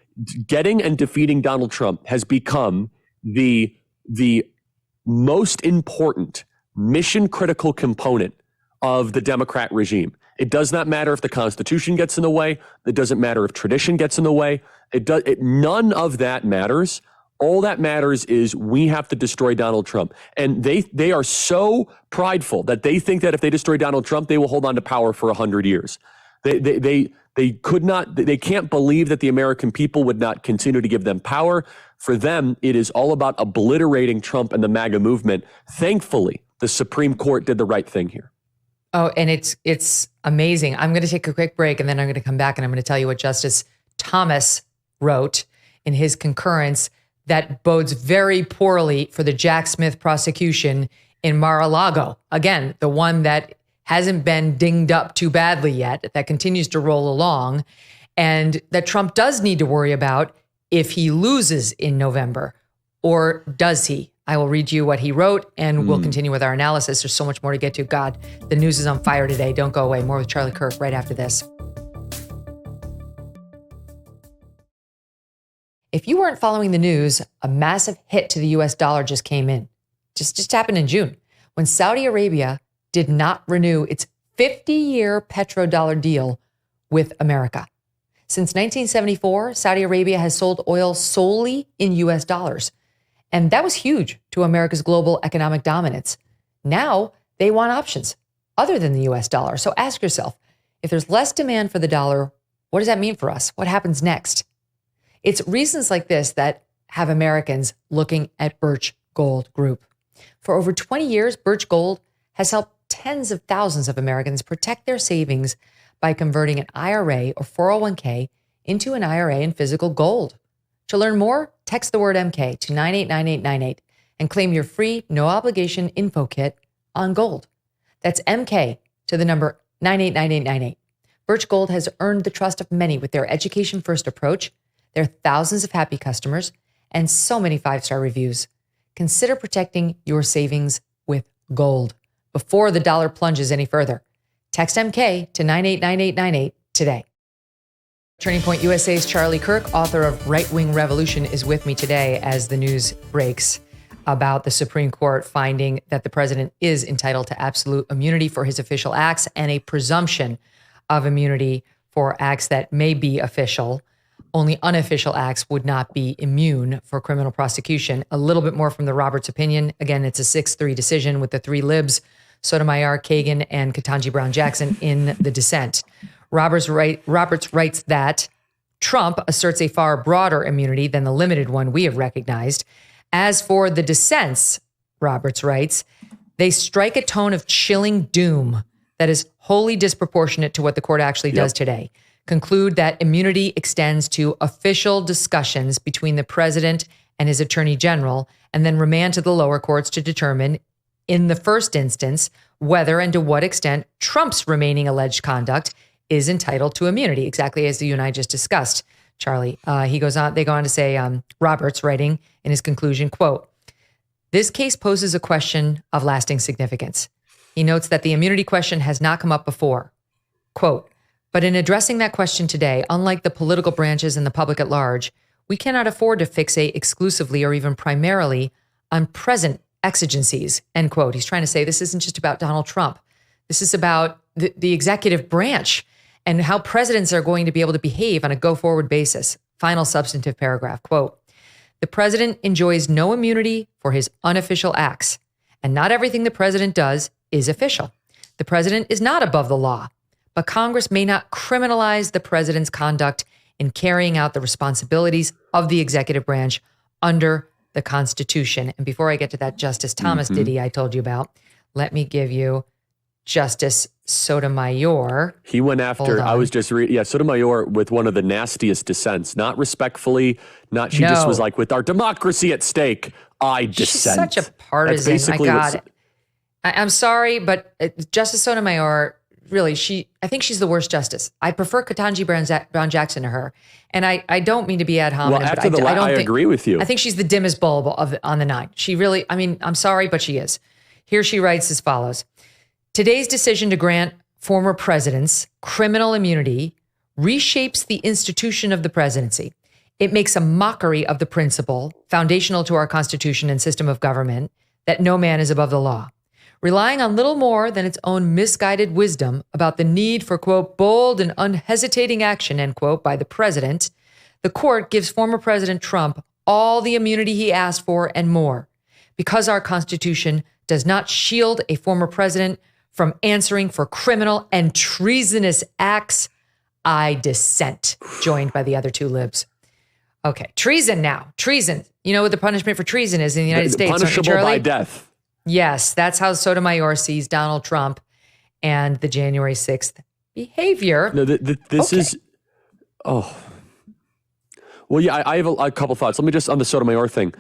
getting and defeating Donald Trump has become the most important mission critical component of the Democrat regime. It does not matter if the Constitution gets in the way. It doesn't matter if tradition gets in the way. None of that matters. All that matters is we have to destroy Donald Trump. And they are so prideful that they think that if they destroy Donald Trump, they will hold on to power for 100 years. They can't believe that the American people would not continue to give them power. For them, it is all about obliterating Trump and the MAGA movement. Thankfully, the Supreme Court did the right thing here. Oh, and it's amazing. I'm going to take a quick break and then I'm going to come back and I'm going to tell you what Justice Thomas wrote in his concurrence that bodes very poorly for the Jack Smith prosecution in Mar-a-Lago. Again, the one that hasn't been dinged up too badly yet, that continues to roll along, and that Trump does need to worry about if he loses in November, or does he? I will read you what he wrote and we'll continue with our analysis. There's so much more to get to. God, the news is on fire today. Don't go away. More with Charlie Kirk right after this. If you weren't following the news, a massive hit to the US dollar just came in. Just happened in June when Saudi Arabia did not renew its 50-year petrodollar deal with America. Since 1974, Saudi Arabia has sold oil solely in US dollars. And that was huge to America's global economic dominance. Now they want options other than the US dollar. So ask yourself, if there's less demand for the dollar, what does that mean for us? What happens next? It's reasons like this that have Americans looking at Birch Gold Group. For over 20 years, Birch Gold has helped tens of thousands of Americans protect their savings by converting an IRA or 401k into an IRA in physical gold. To learn more, text the word MK to 989898 and claim your free, no obligation info kit on gold. That's MK to the number 989898. Birch Gold has earned the trust of many with their education-first approach. There are thousands of happy customers and so many 5-star reviews. Consider protecting your savings with gold before the dollar plunges any further. Text MK to 989898 today. Turning Point USA's Charlie Kirk, author of Right Wing Revolution, is with me today as the news breaks about the Supreme Court finding that the president is entitled to absolute immunity for his official acts and a presumption of immunity for acts that may be official. Only unofficial acts would not be immune for criminal prosecution. A little bit more from the Roberts opinion. Again, it's a 6-3 decision with the 3 libs, Sotomayor, Kagan, and Ketanji Brown Jackson in the dissent. Roberts writes that Trump asserts a far broader immunity than the limited one we have recognized. As for the dissents, Roberts writes, they strike a tone of chilling doom that is wholly disproportionate to what the court actually does today. Conclude that immunity extends to official discussions between the president and his attorney general, and then remand to the lower courts to determine, in the first instance, whether and to what extent Trump's remaining alleged conduct is entitled to immunity, exactly as you and I just discussed, Charlie. They go on to say, Roberts writing in his conclusion, quote, this case poses a question of lasting significance. He notes that the immunity question has not come up before. Quote, but in addressing that question today, unlike the political branches and the public at large, we cannot afford to fixate exclusively or even primarily on present exigencies, end quote. He's trying to say this isn't just about Donald Trump. This is about the executive branch and how presidents are going to be able to behave on a go-forward basis. Final substantive paragraph, quote, the president enjoys no immunity for his unofficial acts, and not everything the president does is official. The president is not above the law, but Congress may not criminalize the president's conduct in carrying out the responsibilities of the executive branch under the Constitution. And before I get to that Justice Thomas ditty I told you about, let me give you Justice Sotomayor. He went after, I was just reading, Sotomayor with one of the nastiest dissents, not respectfully, just was like, with our democracy at stake, I dissent. She's such a partisan. My God. I'm sorry, but Justice Sotomayor, really, I think she's the worst justice. I prefer Ketanji Brown Jackson to her. And I don't mean to be ad hominem, but I agree with you. I think she's the dimmest bulb on the 9. She really, I'm sorry, but she is. Here she writes as follows. Today's decision to grant former presidents criminal immunity reshapes the institution of the presidency. It makes a mockery of the principle, foundational to our Constitution and system of government, that no man is above the law. Relying on little more than its own misguided wisdom about the need for, quote, bold and unhesitating action, end quote, by the president, the court gives former President Trump all the immunity he asked for and more. Because our Constitution does not shield a former president from answering for criminal and treasonous acts, I dissent, joined by the other two libs. Okay, treason now. Treason. You know what the punishment for treason is in the United States? Punishable by death. Yes, that's how Sotomayor sees Donald Trump and the January 6th behavior. No, this is, oh. Well, yeah, I have a couple thoughts. Let me just, on the Sotomayor thing,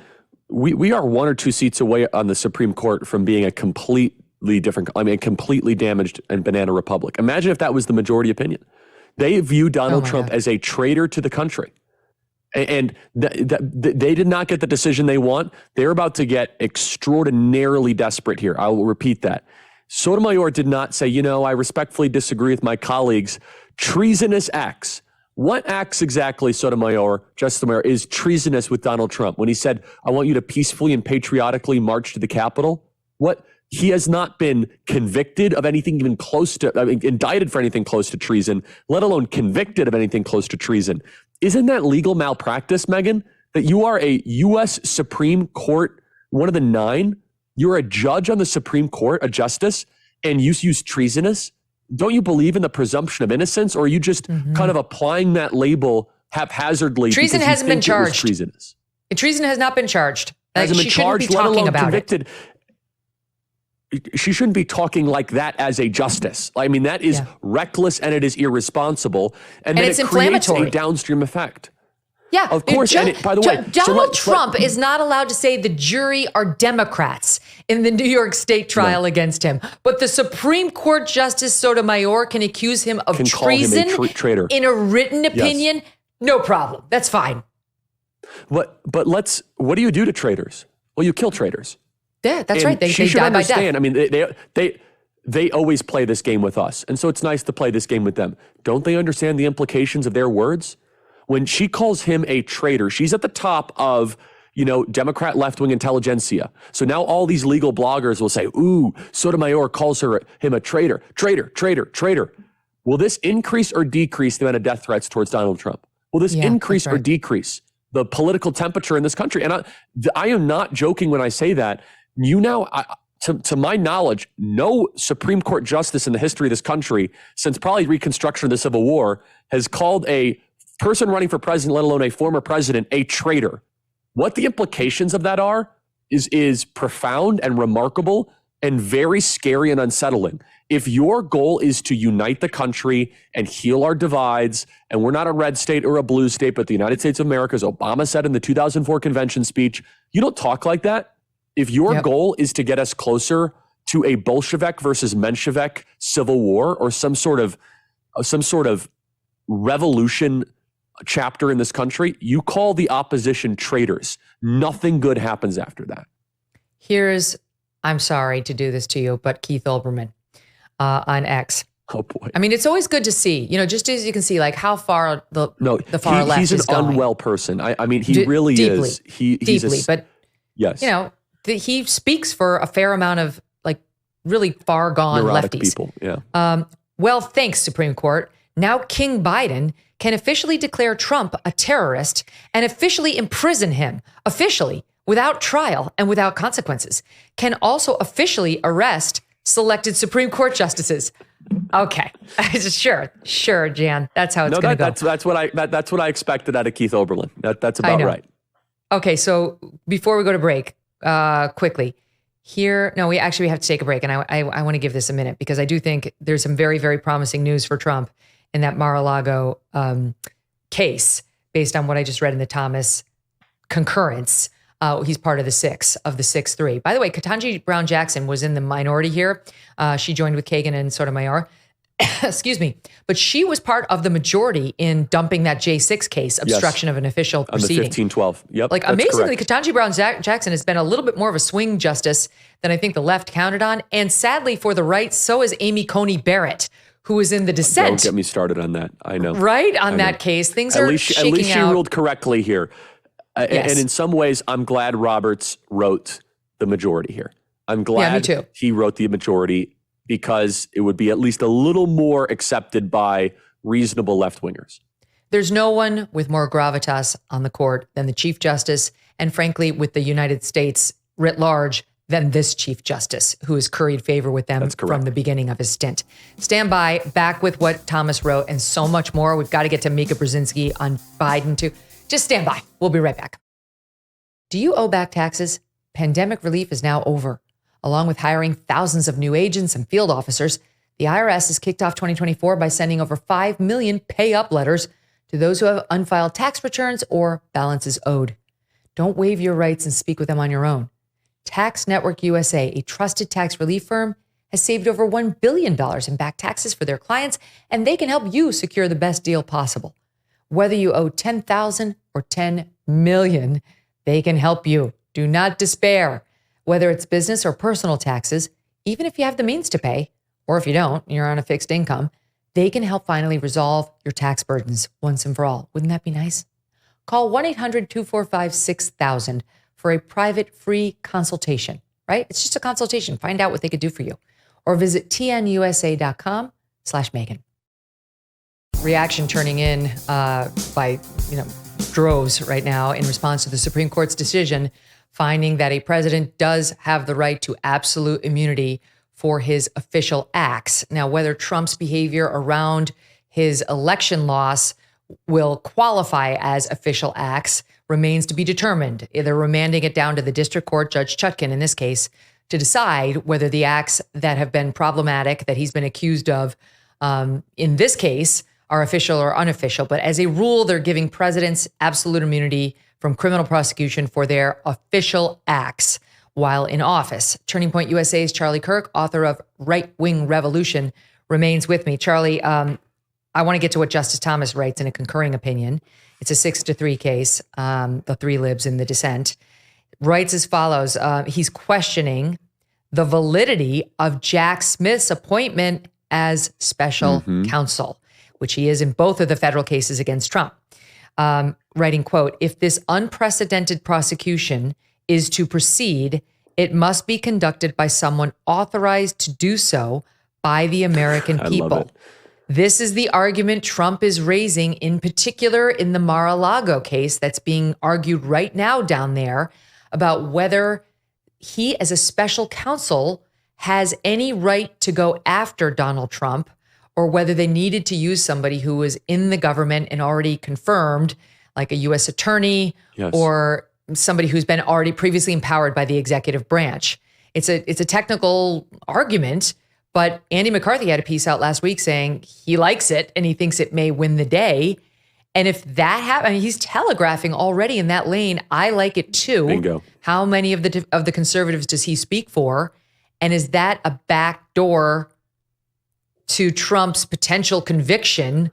we are 1 or 2 seats away on the Supreme Court from being a completely different, completely damaged and banana republic. Imagine if that was the majority opinion. They view Donald Trump as a traitor to the country. And they did not get the decision they want. They're about to get extraordinarily desperate here. I will repeat that. Sotomayor did not say, I respectfully disagree with my colleagues. Treasonous acts. What acts exactly, Justice Sotomayor, is treasonous with Donald Trump? When he said, I want you to peacefully and patriotically march to the Capitol? What? He has not been convicted of anything even close to, indicted for anything close to treason, let alone convicted of anything close to treason. Isn't that legal malpractice, Megyn? That you are a U.S. Supreme Court, one of the 9, you're a judge on the Supreme Court, a justice, and you use treasonous? Don't you believe in the presumption of innocence, or are you just kind of applying that label haphazardly? Treason hasn't been charged. Treasonous? Treason has not been charged. Hasn't been charged, let alone convicted. She shouldn't be talking like that as a justice. That is reckless and it is irresponsible. And then it's it creates inflammatory. a downstream effect. Yeah, of course. By the way, Donald Trump is not allowed to say the jury are Democrats in the New York State trial against him. But the Supreme Court Justice Sotomayor can accuse him of treason traitor in a written opinion. Yes. No problem. That's fine. But what do you do to traitors? Well, you kill traitors. Yeah, that's right. They die by death. They always play this game with us. And so it's nice to play this game with them. Don't they understand the implications of their words? When she calls him a traitor, she's at the top of, Democrat left-wing intelligentsia. So now all these legal bloggers will say, ooh, Sotomayor calls him a traitor, traitor. Will this increase or decrease the amount of death threats towards Donald Trump? Will this increase or decrease the political temperature in this country? And I am not joking when I say that. To my knowledge, no Supreme Court justice in the history of this country, since probably Reconstruction of the Civil War, has called a person running for president, let alone a former president, a traitor. What the implications of that are is profound and remarkable and very scary and unsettling. If your goal is to unite the country and heal our divides, and we're not a red state or a blue state, but the United States of America, as Obama said in the 2004 convention speech, you don't talk like that. If your goal is to get us closer to a Bolshevik versus Menshevik civil war or some sort of revolution chapter in this country, you call the opposition traitors. Nothing good happens after that. I'm sorry to do this to you, but Keith Olbermann on X. Oh boy. It's always good to see, just as you can see, like how far the far left is going. He's an unwell person. He really deeply, is. Deeply, but yes. He speaks for a fair amount of really far gone neurotic lefties. People, yeah. Well, thanks, Supreme Court. Now King Biden can officially declare Trump a terrorist and officially imprison him, without trial and without consequences. Can also officially arrest selected Supreme Court justices. Okay, sure, Jan. That's how it's going to go. That's what I expected out of Keith Olbermann. That's about right. Okay, so before we go to break, quickly here. No, we have to take a break. And I want to give this a minute because I do think there's some very, very promising news for Trump in that Mar-a-Lago case based on what I just read in the Thomas concurrence. He's part of the 6-3. By the way, Ketanji Brown Jackson was in the minority here. She joined with Kagan and Sotomayor. Excuse me. But she was part of the majority in dumping that J6 case, obstruction of an official proceeding. On the 1512. Yep. Amazingly, Ketanji Brown Jackson has been a little bit more of a swing justice than I think the left counted on. And sadly for the right, so is Amy Coney Barrett, who was in the dissent. Don't get me started on that. I know. Right? On that case, things are shaking out. At least she ruled correctly here. Yes. And in some ways, I'm glad Roberts wrote the majority here. I'm glad he wrote the majority because it would be at least a little more accepted by reasonable left-wingers. There's no one with more gravitas on the court than the Chief Justice, and frankly, with the United States writ large, than this Chief Justice, who has curried favor with them from the beginning of his stint. Stand by, back with what Thomas wrote and so much more. We've got to get to Mika Brzezinski on Biden too. Just stand by. We'll be right back. Do you owe back taxes? Pandemic relief is now over. Along with hiring thousands of new agents and field officers, the IRS has kicked off 2024 by sending over 5 million pay-up letters to those who have unfiled tax returns or balances owed. Don't waive your rights and speak with them on your own. Tax Network USA, a trusted tax relief firm, has saved over $1 billion in back taxes for their clients, and they can help you secure the best deal possible. Whether you owe $10,000 or $10 million, they can help you. Do not despair. Whether it's business or personal taxes, even if you have the means to pay, or if you don't, you're on a fixed income, they can help finally resolve your tax burdens once and for all. Wouldn't that be nice? Call 1-800-245-6000 for a private free consultation, right? It's just a consultation. Find out what they could do for you. Or visit tnusa.com/Megyn. Reaction turning in by droves right now in response to the Supreme Court's decision finding that a president does have the right to absolute immunity for his official acts. Now, whether Trump's behavior around his election loss will qualify as official acts remains to be determined. They're remanding it down to the district court, Judge Chutkan in this case, to decide whether the acts that have been problematic, that he's been accused of in this case, are official or unofficial. But as a rule, they're giving presidents absolute immunity from criminal prosecution for their official acts while in office. Turning Point USA's Charlie Kirk, author of Right Wing Revolution, remains with me. Charlie, I want to get to what Justice Thomas writes in a concurring opinion. It's a 6-3 case, the three libs in the dissent. Writes as follows. He's questioning the validity of Jack Smith's appointment as special counsel, which he is in both of the federal cases against Trump. Writing, quote, if this unprecedented prosecution is to proceed, it must be conducted by someone authorized to do so by the American people. Love it. This is the argument Trump is raising, in particular in the Mar-a-Lago case that's being argued right now down there about whether he, as a special counsel, has any right to go after Donald Trump, or whether they needed to use somebody who was in the government and already confirmed, like a U.S. attorney or somebody who's been already previously empowered by the executive branch. It's a technical argument, but Andy McCarthy had a piece out last week saying he likes it and he thinks it may win the day. And if that happens, I mean, he's telegraphing already in that lane, I like it too. Bingo. How many of the conservatives does he speak for? And is that a backdoor to Trump's potential conviction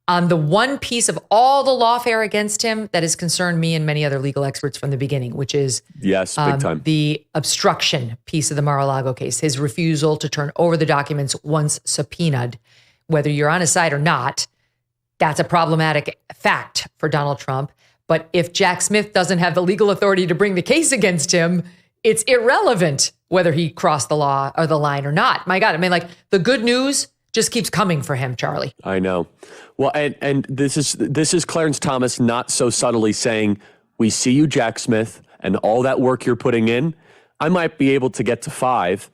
on the one piece of all the lawfare against him that has concerned me and many other legal experts from the beginning, which is big time. The obstruction piece of the Mar-a-Lago case, his refusal to turn over the documents once subpoenaed. Whether you're on his side or not, that's a problematic fact for Donald Trump. But if Jack Smith doesn't have the legal authority to bring the case against him, it's irrelevant whether he crossed the law or the line or not. My God, I mean, like, the good news just keeps coming for him, Charlie. I know. Well, and this is Clarence Thomas not so subtly saying, we see you, Jack Smith, and all that work you're putting in. I might be able to get to 5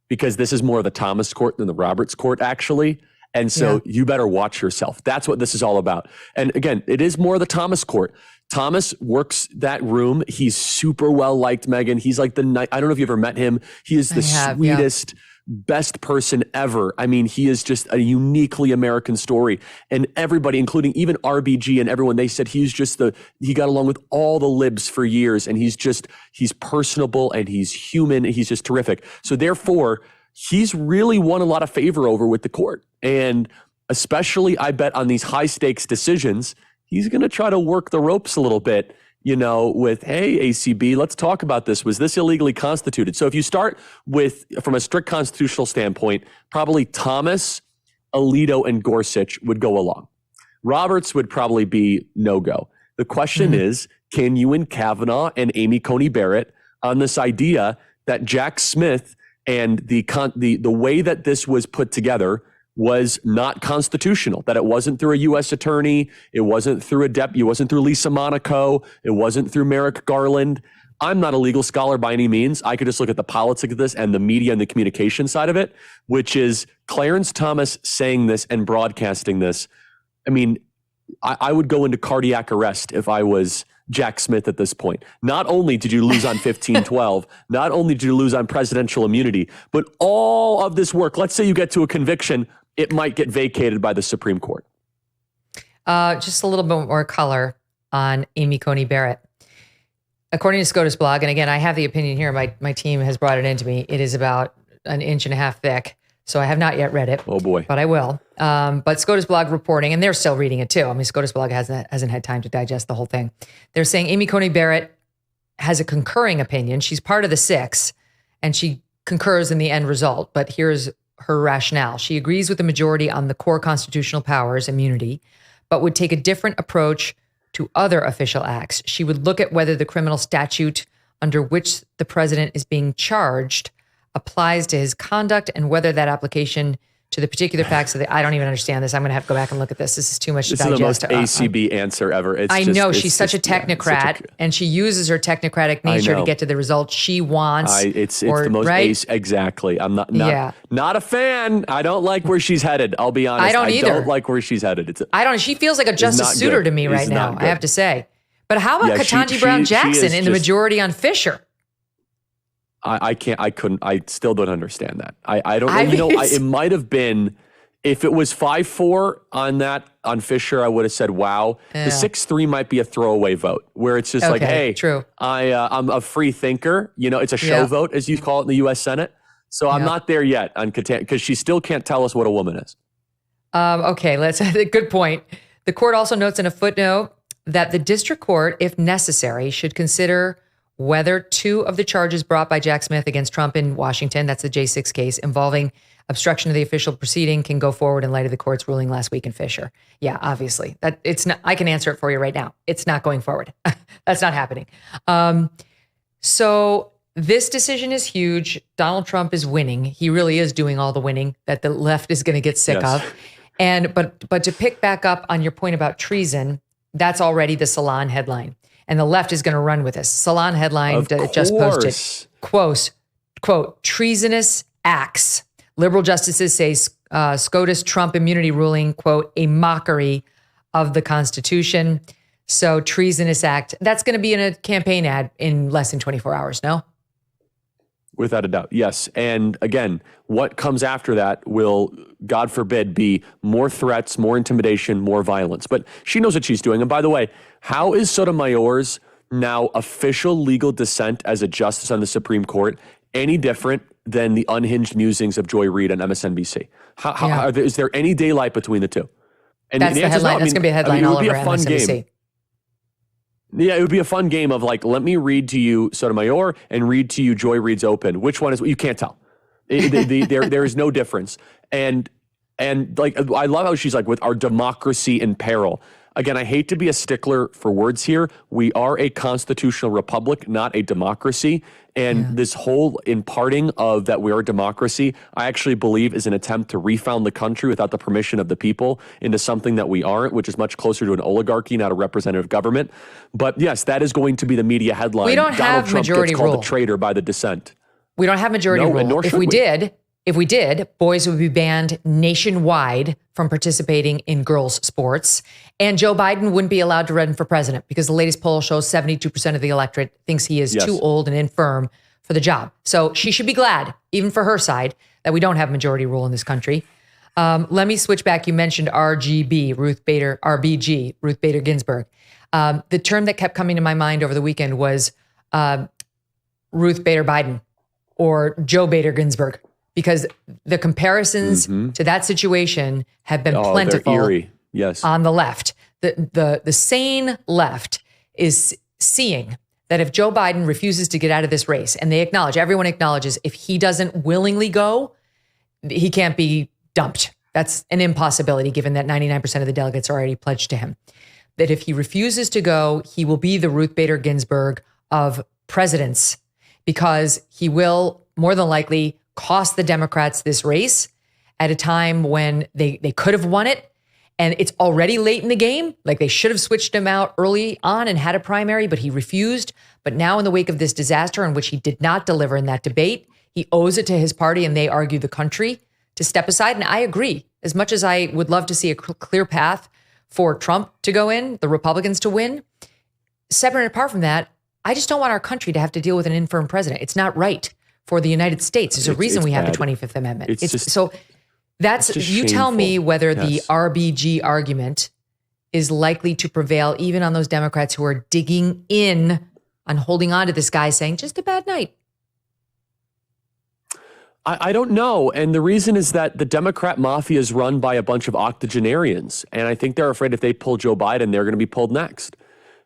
because this is more of the Thomas court than the Roberts court, actually. And so you better watch yourself. That's what this is all about. And again, it is more of the Thomas court. Thomas works that room. He's super well liked, Megyn. He's like I don't know if you ever met him. He is the sweetest, best person ever. I mean, he is just a uniquely American story. And everybody, including even RBG and everyone, they said he got along with all the libs for years. And he's personable and he's human. And he's just terrific. So therefore, he's really won a lot of favor over with the court. And especially, I bet, on these high stakes decisions, he's going to try to work the ropes a little bit, with, hey, ACB, let's talk about this. Was this illegally constituted? So if you start with, from a strict constitutional standpoint, probably Thomas Alito and Gorsuch would go along. Roberts would probably be no-go. The question is, can you and Kavanaugh and Amy Coney Barrett on this idea that Jack Smith and the way that this was put together was not constitutional, that it wasn't through a U.S. attorney, it wasn't through it wasn't through Lisa Monaco, it wasn't through Merrick Garland. I'm not a legal scholar by any means. I could just look at the politics of this and the media and the communication side of it, which is Clarence Thomas saying this and broadcasting this. I mean, I would go into cardiac arrest if I was Jack Smith at this point. Not only did you lose on 1512, not only did you lose on presidential immunity, but all of this work, let's say you get to a conviction, it might get vacated by the Supreme Court. Just a little bit more color on Amy Coney Barrett. According to SCOTUS blog, and again, I have the opinion here, my team has brought it into me, it is about an inch and a half thick. So I have not yet read it. Oh boy. But I will. But SCOTUS blog reporting, and they're still reading it too. I mean, SCOTUS blog hasn't had time to digest the whole thing. They're saying Amy Coney Barrett has a concurring opinion. She's part of the 6, and she concurs in the end result. But here's her rationale. She agrees with the majority on the core constitutional powers, immunity, but would take a different approach to other official acts. She would look at whether the criminal statute under which the president is being charged applies to his conduct and whether that application to the particular facts of I don't even understand this. I'm going to have to go back and look at this. This is too much to digest. This is the most ACB answer ever. I know she's such a technocrat, and she uses her technocratic nature to get to the results she wants. It's the most exactly. I'm not a fan. I don't like where she's headed. I'll be honest. I don't either. I don't like where she's headed. She feels like a Justice Souter to me right now, I have to say. But how about Ketanji Brown Jackson in the majority on Fisher? I still don't understand that. I don't know. It might have been, if it was 5-4 on Fisher, I would have said, wow. Yeah. The 6-3 might be a throwaway vote where it's just hey, true. I'm a free thinker. It's a show vote, as you call it in the U.S. Senate. So I'm not there yet on Ketanji, because she still can't tell us what a woman is. Okay, good point. The court also notes in a footnote that the district court, if necessary, should consider whether 2 of the charges brought by Jack Smith against Trump in Washington, that's the J6 case, involving obstruction of the official proceeding, can go forward in light of the court's ruling last week in Fisher. Yeah, obviously. It's not. I can answer it for you right now. It's not going forward. That's not happening. So this decision is huge. Donald Trump is winning. He really is doing all the winning that the left is going to get sick of. And but to pick back up on your point about treason, that's already the Salon headline. And the left is going to run with this. Salon headline just posted, quote, treasonous acts. Liberal justices say SCOTUS Trump immunity ruling, quote, a mockery of the Constitution. So treasonous act, that's going to be in a campaign ad in less than 24 hours, no? Without a doubt, yes. And again, what comes after that will, God forbid, be more threats, more intimidation, more violence. But she knows what she's doing. And by the way, how is Sotomayor's now official legal dissent as a justice on the Supreme Court any different than the unhinged musings of Joy Reid on MSNBC? Is there any daylight between the two? And that's the headline. That's going to be a headline all over MSNBC. Game. Yeah, it would be a fun game of let me read to you Sotomayor and read to you Joy Reid's open. Which one is, you can't tell. There is no difference. And I love how she's with our democracy in peril. Again, I hate to be a stickler for words here. We are a constitutional republic, not a democracy. And this whole imparting of that we are a democracy, I actually believe is an attempt to refound the country without the permission of the people into something that we aren't, which is much closer to an oligarchy, not a representative government. But yes, that is going to be the media headline. We don't have Donald Trump majority gets called rule. a traitor by the dissent. We don't have majority rule. If we did, boys would be banned nationwide from participating in girls' sports. And Joe Biden wouldn't be allowed to run for president because the latest poll shows 72% of the electorate thinks he is too old and infirm for the job. So she should be glad, even for her side, that we don't have majority rule in this country. Let me switch back. You mentioned RBG, Ruth Bader Ginsburg. The term that kept coming to my mind over the weekend was Ruth Bader Biden or Joe Bader Ginsburg, because the comparisons to that situation have been plentiful. They're eerie. Yes. On the left. The sane left is seeing that if Joe Biden refuses to get out of this race, and everyone acknowledges if he doesn't willingly go, he can't be dumped. That's an impossibility given that 99% of the delegates are already pledged to him. That if he refuses to go, he will be the Ruth Bader Ginsburg of presidents, because he will more than likely cost the Democrats this race at a time when they could have won it. And it's already late in the game. Like, they should have switched him out early on and had a primary, but he refused. But now, in the wake of this disaster in which he did not deliver in that debate, he owes it to his party, and they argue the country, to step aside. And I agree. As much as I would love to see a clear path for Trump to go in, the Republicans to win, separate and apart from that, I just don't want our country to have to deal with an infirm president. It's not right for the United States. There's a reason we have the 25th Amendment. That's, you tell me whether the RBG argument is likely to prevail even on those Democrats who are digging in on holding on to this guy saying, just a bad night. I don't know. And the reason is that the Democrat mafia is run by a bunch of octogenarians. And I think they're afraid if they pull Joe Biden, they're going to be pulled next.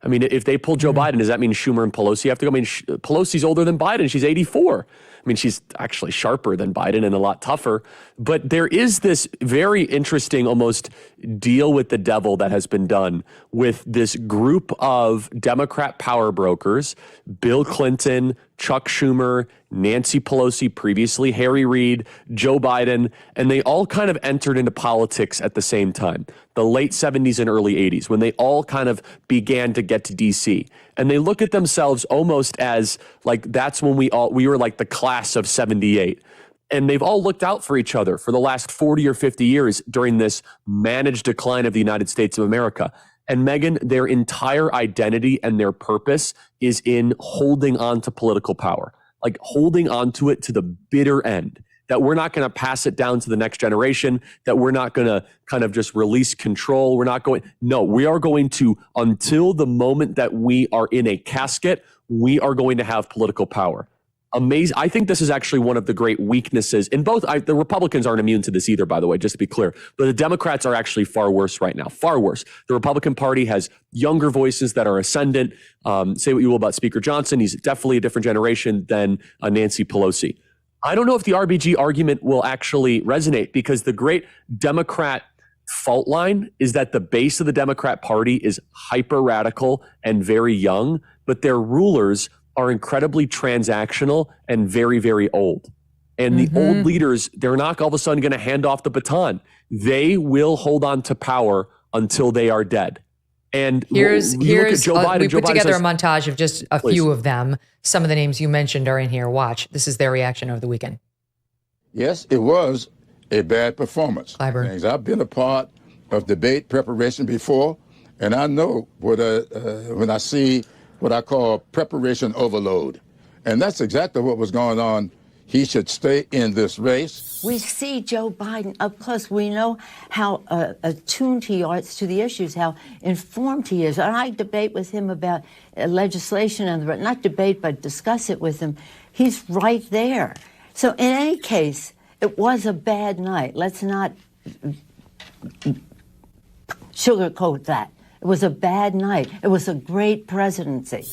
I mean, if they pull Joe Biden, does that mean Schumer and Pelosi have to go? I mean, Pelosi's older than Biden. She's 84. I mean, she's actually sharper than Biden and a lot tougher. But there is this very interesting almost deal with the devil that has been done with this group of Democrat power brokers, Bill Clinton, Chuck Schumer, Nancy Pelosi, previously Harry Reid, Joe Biden, and they all kind of entered into politics at the same time, the late 70s and early 80s, when they all kind of began to get to DC. And they look at themselves almost as like, that's when we were like the class of 78. And they've all looked out for each other for the last 40 or 50 years during this managed decline of the United States of America. And Megyn, their entire identity and their purpose is in holding on to political power, like holding on to it to the bitter end, that we're not going to pass it down to the next generation, that we're not going to kind of just release control. We are going to, until the moment that we are in a casket, we are going to have political power. Amazing. I think this is actually one of the great weaknesses in both. The Republicans aren't immune to this either, by the way, just to be clear. But the Democrats are actually far worse right now, far worse. The Republican Party has younger voices that are ascendant. Say what you will about Speaker Johnson. He's definitely a different generation than Nancy Pelosi. I don't know if the RBG argument will actually resonate, because the great Democrat fault line is that the base of the Democrat Party is hyper radical and very young, but their rulers are incredibly transactional and very, very old. And the old leaders, they're not all of a sudden going to hand off the baton. They will hold on to power until they are dead. And here's look at Joe Biden. We Joe put Biden together says, a montage of just a few of them. Some of the names you mentioned are in here. Watch. This is their reaction over the weekend. Yes, it was a bad performance. Clyburn. I've been a part of debate preparation before, and I know when I see what I call preparation overload. And that's exactly what was going on. He should stay in this race. We see Joe Biden up close. We know how attuned he is to the issues, how informed he is. And I debate with him about legislation, and not debate, but discuss it with him. He's right there. So in any case, it was a bad night. Let's not sugarcoat that. It was a bad night. It was a great presidency.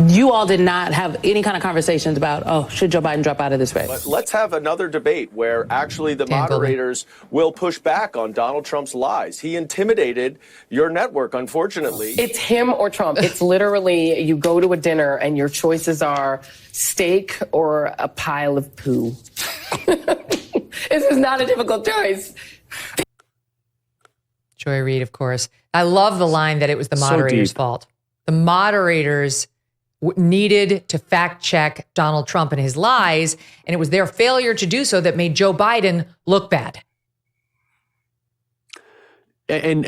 You all did not have any kind of conversations about, should Joe Biden drop out of this race? Let's have another debate where actually the moderators will push back on Donald Trump's lies. He intimidated your network, unfortunately. It's him or Trump. It's literally, you go to a dinner and your choices are steak or a pile of poo. This is not a difficult choice. Joy Reid, of course. I love the line that it was the moderators' fault. The moderators needed to fact check Donald Trump and his lies, and it was their failure to do so that made Joe Biden look bad. And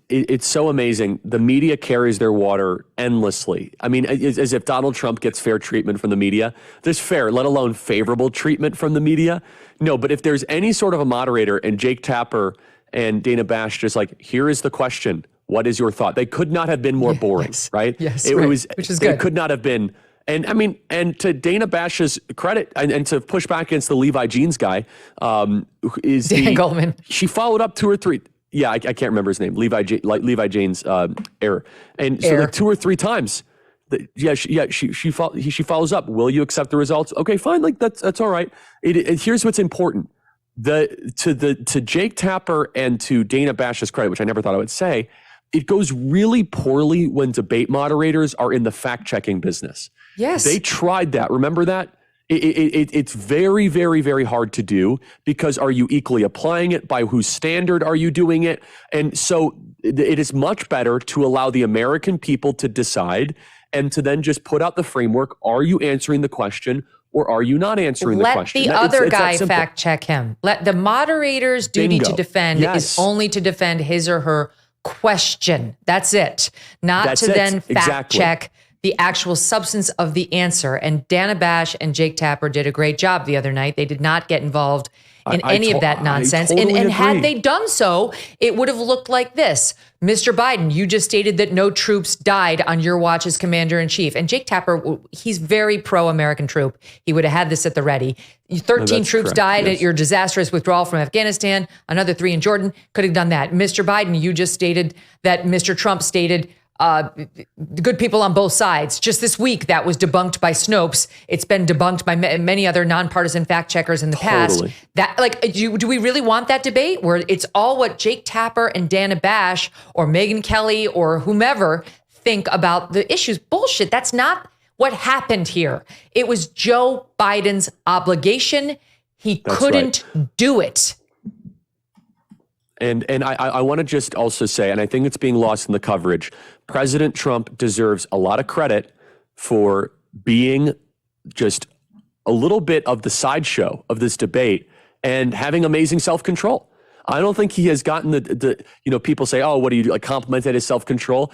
it's so amazing. The media carries their water endlessly. I mean, as if Donald Trump gets fair treatment from the media. There's fair, let alone favorable treatment from the media. No, but if there's any sort of a moderator, and Jake Tapper and Dana Bash just like, here is the question. What is your thought? They could not have been more boring, right? Yes, it was, which is good. It could not have been. And I mean, and to Dana Bash's credit, and to push back against the Levi Jeans guy, is Dan Goldman. She followed up 2 or 3. Yeah, I can't remember his name. Levi Jeans error. And so like 2 or 3 times. She follows up. Will you accept the results? Okay, fine. Like that's all right. Here's what's important. To Jake Tapper and to Dana Bash's credit, which I never thought I would say, it goes really poorly when debate moderators are in the fact-checking business. Yes. They tried that. Remember that? It's very, very, very hard to do because are you equally applying it? By whose standard are you doing it? And so it is much better to allow the American people to decide and to then just put out the framework. Are you answering the question or are you not answering the question? Let the other guy fact check him. Let the moderator's duty to defend is only to defend his or her question. That's it. Not to then fact check the actual substance of the answer. And Dana Bash and Jake Tapper did a great job the other night. They did not get involved in any of that nonsense. And had they done so, it would have looked like this. Mr. Biden, you just stated that no troops died on your watch as commander-in-chief. And Jake Tapper, he's very pro-American troop. He would have had this at the ready. 13 troops died at your disastrous withdrawal from Afghanistan. Another 3 in Jordan. Could have done that. Mr. Biden, you just stated that Mr. Trump stated good people on both sides. Just this week, that was debunked by Snopes. It's been debunked by many other nonpartisan fact checkers in the past. That, do we really want that debate where it's all what Jake Tapper and Dana Bash or Megyn Kelly or whomever think about the issues? Bullshit. That's not what happened here. It was Joe Biden's obligation. He couldn't do it. And I want to just also say, and I think it's being lost in the coverage, President Trump deserves a lot of credit for being just a little bit of the sideshow of this debate and having amazing self-control. I don't think he has gotten the people say, oh, what do you do? Like complimented his self-control.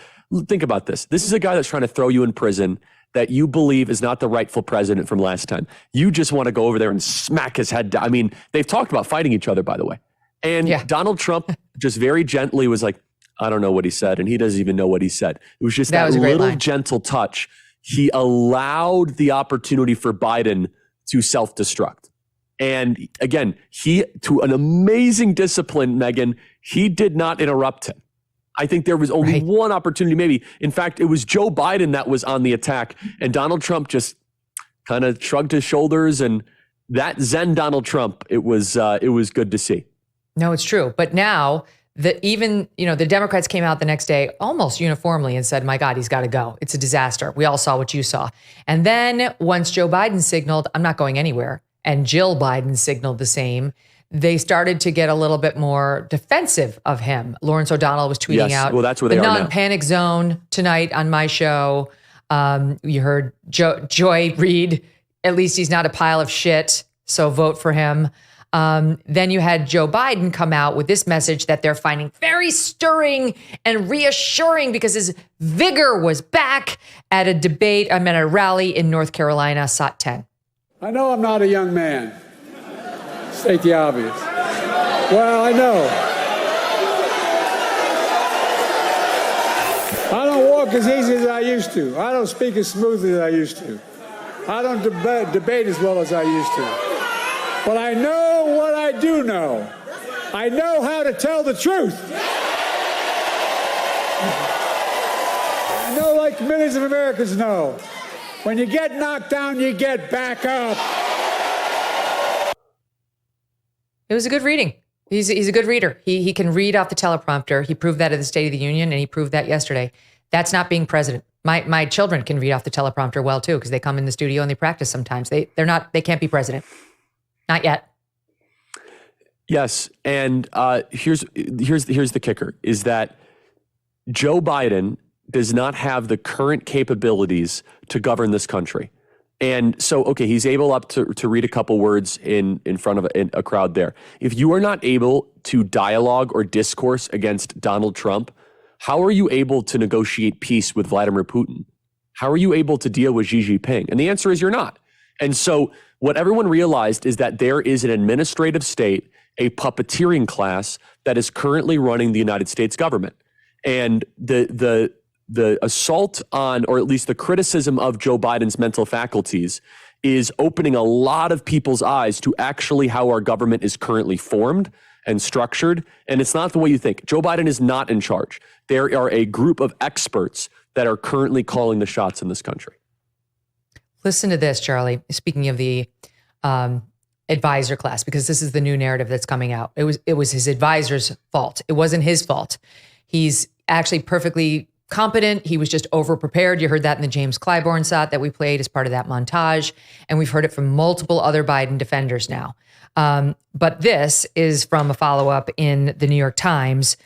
Think about this. This is a guy that's trying to throw you in prison that you believe is not the rightful president from last time. You just want to go over there and smack his head down. I mean, they've talked about fighting each other, by the way. And Donald Trump just very gently was like, I don't know what he said. And he doesn't even know what he said. It was just that little gentle touch. He allowed the opportunity for Biden to self-destruct. And again, to an amazing discipline, Megyn, he did not interrupt him. I think there was only one opportunity, maybe. In fact, it was Joe Biden that was on the attack. And Donald Trump just kind of shrugged his shoulders. And that Zen Donald Trump, it was good to see. No, it's true. But now the Democrats came out the next day almost uniformly and said, my God, he's got to go. It's a disaster. We all saw what you saw. And then once Joe Biden signaled, I'm not going anywhere, and Jill Biden signaled the same, they started to get a little bit more defensive of him. Lawrence O'Donnell was tweeting out that's where the they are non-panic zone tonight on my show. You heard Joy read, at least he's not a pile of shit, so vote for him. Then you had Joe Biden come out with this message that they're finding very stirring and reassuring because his vigor was back at a debate. I'm at a rally in North Carolina, SOT 10. I know I'm not a young man. State the obvious. Well, I know. I don't walk as easy as I used to. I don't speak as smoothly as I used to. I don't debate as well as I used to. But I know what I do know. I know how to tell the truth. I know, like millions of Americans know, when you get knocked down, you get back up. It was a good reading. He's a good reader. He can read off the teleprompter. He proved that at the State of the Union, and he proved that yesterday. That's not being president. My children can read off the teleprompter well too, because they come in the studio and they practice sometimes. They can't be president. Not yet. Yes, and here's the kicker: is that Joe Biden does not have the current capabilities to govern this country, and so he's able to read a couple words in front of a crowd there. If you are not able to dialogue or discourse against Donald Trump, how are you able to negotiate peace with Vladimir Putin? How are you able to deal with Xi Jinping? And the answer is you're not. And so what everyone realized is that there is an administrative state, a puppeteering class that is currently running the United States government. And the assault on, or at least the criticism of Joe Biden's mental faculties is opening a lot of people's eyes to actually how our government is currently formed and structured. And it's not the way you think. Joe Biden is not in charge. There are a group of experts that are currently calling the shots in this country. Listen to this, Charlie. Speaking of the advisor class, because this is the new narrative that's coming out. It was his advisor's fault. It wasn't his fault. He's actually perfectly competent. He was just over-prepared. You heard that in the James Clyburn shot that we played as part of that montage. And we've heard it from multiple other Biden defenders now. But this is from a follow-up in the New York Times,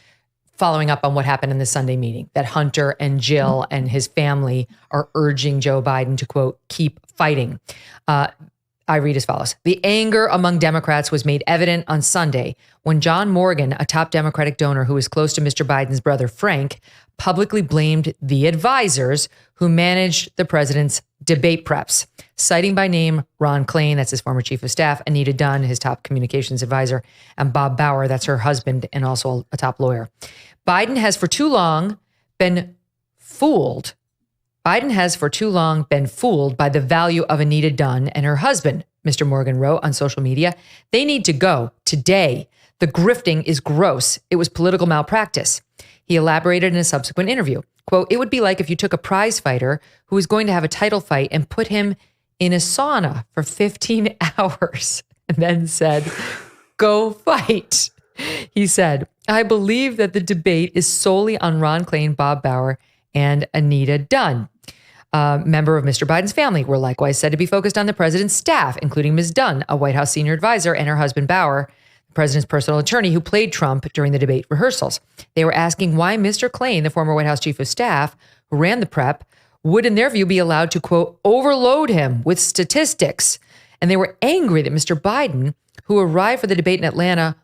following up on what happened in the Sunday meeting, that Hunter and Jill and his family are urging Joe Biden to, quote, keep fighting. I read as follows. The anger among Democrats was made evident on Sunday when John Morgan, a top Democratic donor who is close to Mr. Biden's brother Frank, publicly blamed the advisors who managed the president's debate preps, citing by name Ron Klain, that's his former chief of staff, Anita Dunn, his top communications advisor, and Bob Bauer, that's her husband and also a top lawyer. Biden has for too long been fooled by the value of Anita Dunn and her husband, Mr. Morgan wrote on social media. They need to go today. The grifting is gross. It was political malpractice. He elaborated in a subsequent interview. Quote, it would be like if you took a prize fighter who was going to have a title fight and put him in a sauna for 15 hours and then said, go fight. He said, I believe that the debate is solely on Ron Klain, Bob Bauer, and Anita Dunn. Member of Mr. Biden's family were likewise said to be focused on the president's staff, including Ms. Dunn, a White House senior advisor, and her husband Bauer, the president's personal attorney who played Trump during the debate rehearsals. They were asking why Mr. Klain, the former White House chief of staff who ran the prep, would, in their view, be allowed to, quote, overload him with statistics. And they were angry that Mr. Biden, who arrived for the debate in Atlanta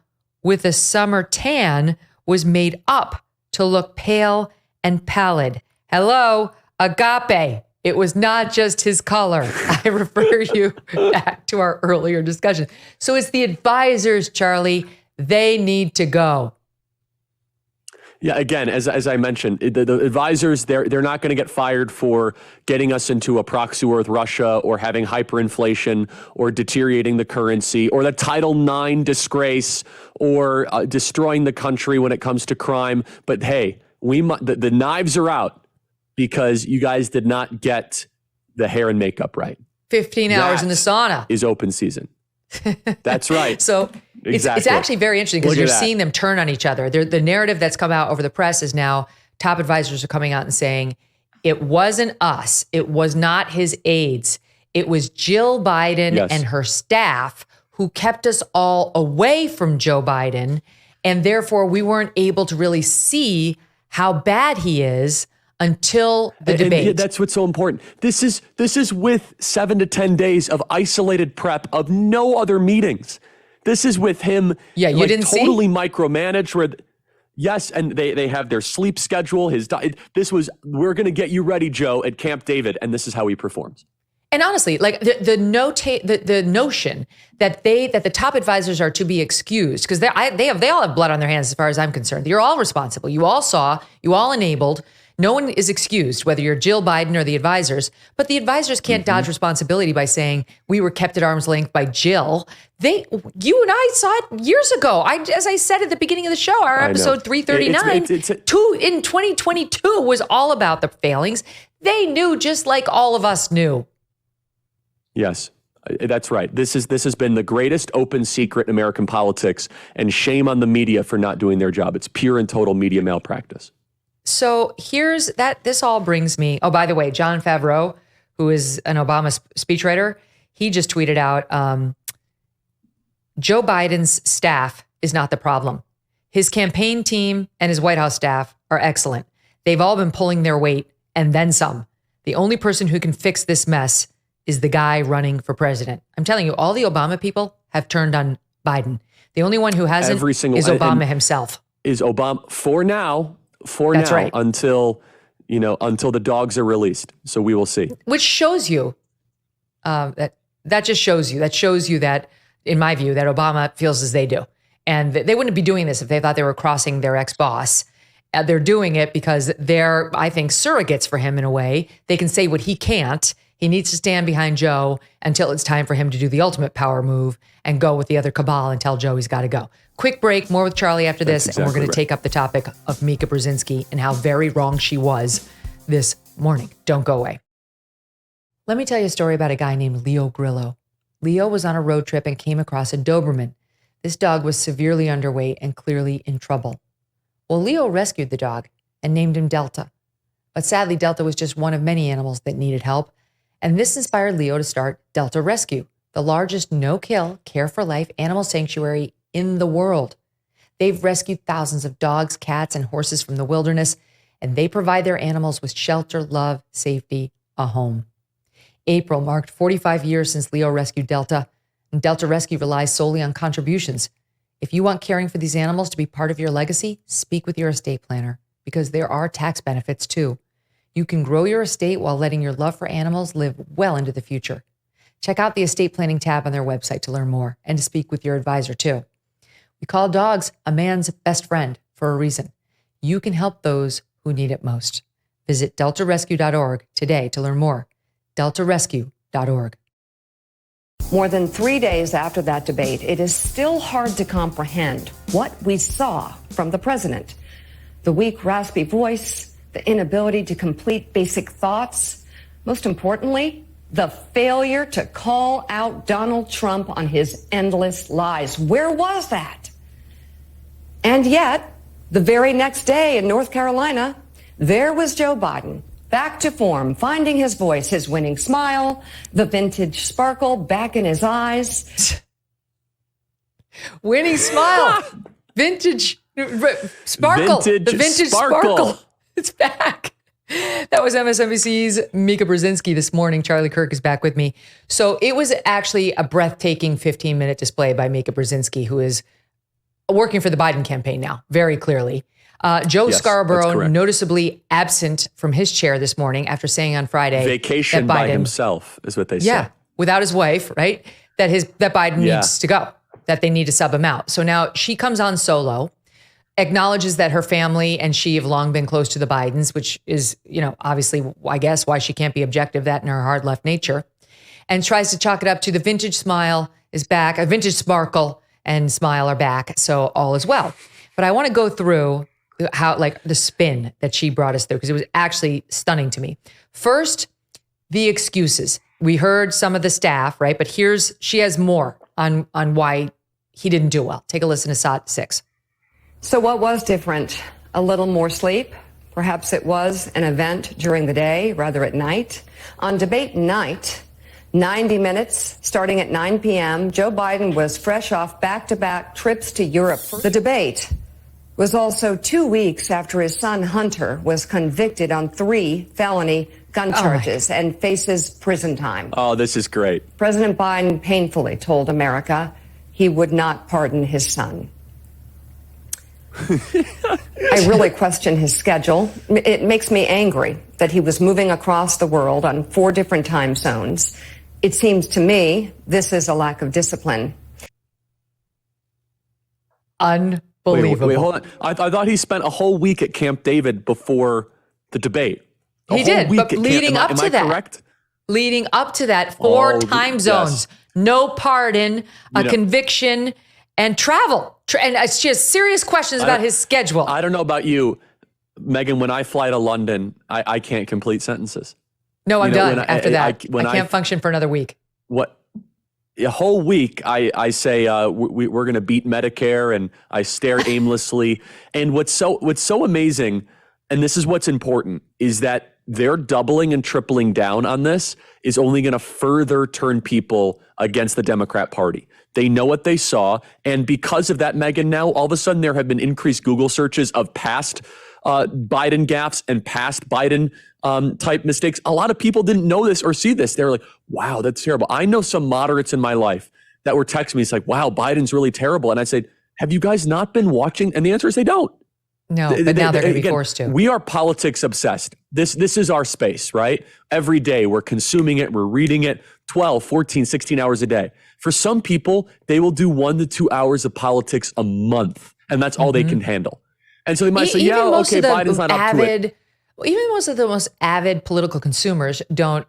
with a summer tan, was made up to look pale and pallid. Hello, agape. It was not just his color. I refer you back to our earlier discussion. So it's the advisors, Charlie. They need to go. Yeah, again, as I mentioned, the advisors, they're not going to get fired for getting us into a proxy war with Russia or having hyperinflation or deteriorating the currency or the Title IX disgrace or destroying the country when it comes to crime. But hey, the knives are out because you guys did not get the hair and makeup right. 15 hours in the sauna is open season. That's right. So exactly. It's actually very interesting because you're seeing them turn on each other. The narrative that's come out over the press is now top advisors are coming out and saying, it wasn't us. It was not his aides. It was Jill Biden and her staff who kept us all away from Joe Biden. And therefore, we weren't able to really see how bad he is until the debate. And that's what's so important. This is with 7 to 10 days of isolated prep of no other meetings. This is with him totally micromanaged where yes, and they have their sleep schedule, we're going to get you ready, Joe, at Camp David, and this is how he performs. And honestly, like the notion that the top advisors are to be excused because they all have blood on their hands as far as I'm concerned. You're all responsible. You all saw, you all enabled. No one is excused, whether you're Jill Biden or the advisors, but the advisors can't dodge responsibility by saying we were kept at arm's length by Jill. You and I saw it years ago. As I said at the beginning of the show, our episode 339, in 2022 was all about the failings. They knew just like all of us knew. Yes, that's right. This has been the greatest open secret in American politics, and shame on the media for not doing their job. It's pure and total media malpractice. So this all brings me, oh, by the way, John Favreau, who is an Obama speechwriter, he just tweeted out, Joe Biden's staff is not the problem. His campaign team and his White House staff are excellent. They've all been pulling their weight and then some. The only person who can fix this mess is the guy running for president. I'm telling you, all the Obama people have turned on Biden. The only one who hasn't is Obama himself. Is Obama for now. Right. Until the dogs are released. So we will see. Which shows you that shows you that, in my view, that Obama feels as they do. And they wouldn't be doing this if they thought they were crossing their ex-boss. They're doing it because they're, I think, surrogates for him in a way. They can say what he can't. He needs to stand behind Joe until it's time for him to do the ultimate power move and go with the other cabal and tell Joe he's got to go. Quick break, more with Charlie after this, and we're going to take up the topic of Mika Brzezinski and how very wrong she was this morning. Don't go away. Let me tell you a story about a guy named Leo Grillo. Leo was on a road trip and came across a Doberman. This dog was severely underweight and clearly in trouble. Well, Leo rescued the dog and named him Delta. But sadly, Delta was just one of many animals that needed help. And this inspired Leo to start Delta Rescue, the largest no-kill, care-for-life animal sanctuary in the world. They've rescued thousands of dogs, cats, and horses from the wilderness, and they provide their animals with shelter, love, safety, a home. April marked 45 years since Leo rescued Delta, and Delta Rescue relies solely on contributions. If you want caring for these animals to be part of your legacy, speak with your estate planner, because there are tax benefits too. You can grow your estate while letting your love for animals live well into the future. Check out the estate planning tab on their website to learn more and to speak with your advisor too. We call dogs a man's best friend for a reason. You can help those who need it most. Visit deltarescue.org today to learn more. deltarescue.org. More than 3 days after that debate, it is still hard to comprehend what we saw from the president. The weak, raspy voice, the inability to complete basic thoughts. Most importantly, the failure to call out Donald Trump on his endless lies. Where was that? And yet, the very next day in North Carolina, there was Joe Biden, back to form, finding his voice, his winning smile, the vintage sparkle back in his eyes. Winning smile. Vintage sparkle. The vintage sparkle. It's back. That was MSNBC's Mika Brzezinski this morning. Charlie Kirk is back with me. So it was actually a breathtaking 15-minute display by Mika Brzezinski, who is working for the Biden campaign now, very clearly. Joe Scarborough noticeably absent from his chair this morning after saying on Friday vacation that Biden, by himself is what they say. Yeah, without his wife, right? That Biden needs to go, that they need to sub him out. So now she comes on solo, acknowledges that her family and she have long been close to the Bidens, which is, obviously, I guess, why she can't be objective, that in her hard left nature, and tries to chalk it up to the vintage smile is back, a vintage sparkle and smile are back, so all is well. But I want to go through how, the spin that she brought us through, because it was actually stunning to me. First, the excuses. We heard some of the staff, right? But she has more on why he didn't do well. Take a listen to SOT 6. So what was different? A little more sleep? Perhaps it was an event during the day, rather at night. On debate night, 90 minutes, starting at 9 p.m., Joe Biden was fresh off back-to-back trips to Europe. The debate was also 2 weeks after his son Hunter was convicted on 3 felony gun charges and faces prison time. Oh, this is great. President Biden painfully told America he would not pardon his son. I really question his schedule. It makes me angry that he was moving across the world on 4 different time zones. It seems to me this is a lack of discipline. Unbelievable. Wait, hold on. I thought he spent a whole week at Camp David before the debate. He did, but leading up to that. Correct? Leading up to that, 4 time zones, no pardon, a conviction, and travel. And she has serious questions about his schedule. I don't know about you, Megyn. When I fly to London, I can't complete sentences. No, I'm done after that. I can't function for another week. A whole week, I say we're going to beat Medicare, and I stare aimlessly. And what's so amazing, and this is what's important, is that they're doubling and tripling down on this is only going to further turn people against the Democrat Party. They know what they saw. And because of that, Megyn, now all of a sudden there have been increased Google searches of past Biden gaffes and past Biden type mistakes. A lot of people didn't know this or see this. They were like, wow, that's terrible. I know some moderates in my life that were texting me. It's like, wow, Biden's really terrible. And I said, have you guys not been watching? And the answer is they don't. No, but now they're going to be forced to. We are politics obsessed. This is our space, right? Every day we're consuming it, we're reading it 12, 14, 16 hours a day. For some people, they will do 1 to 2 hours of politics a month, and that's all they can handle. And so they might say, Biden's not up to it. Even most of the most avid political consumers don't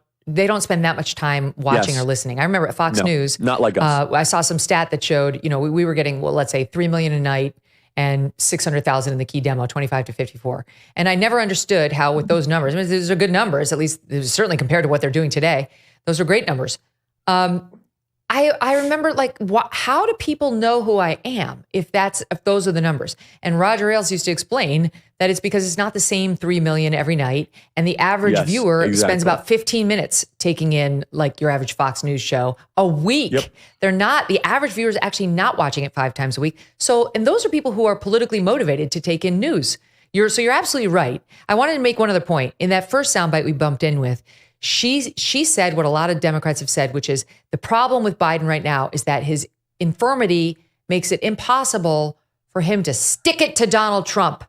spend that much time watching or listening. I remember at Fox News, not like us. I saw some stat that showed, we were getting, let's say 3 million a night and 600,000 in the key demo, 25 to 54. And I never understood how with those numbers, those are good numbers, at least certainly compared to what they're doing today. Those are great numbers. I remember, like, how do people know who I am if those are the numbers? And Roger Ailes used to explain that it's because it's not the same 3 million every night. And the average viewer spends about 15 minutes taking in, like, your average Fox News show a week. Yep. The average viewer is actually not watching it 5 times a week. So, and those are people who are politically motivated to take in news. So you're absolutely right. I wanted to make one other point. In that first soundbite we bumped in with, she said what a lot of Democrats have said, which is the problem with Biden right now is that his infirmity makes it impossible for him to stick it to Donald Trump.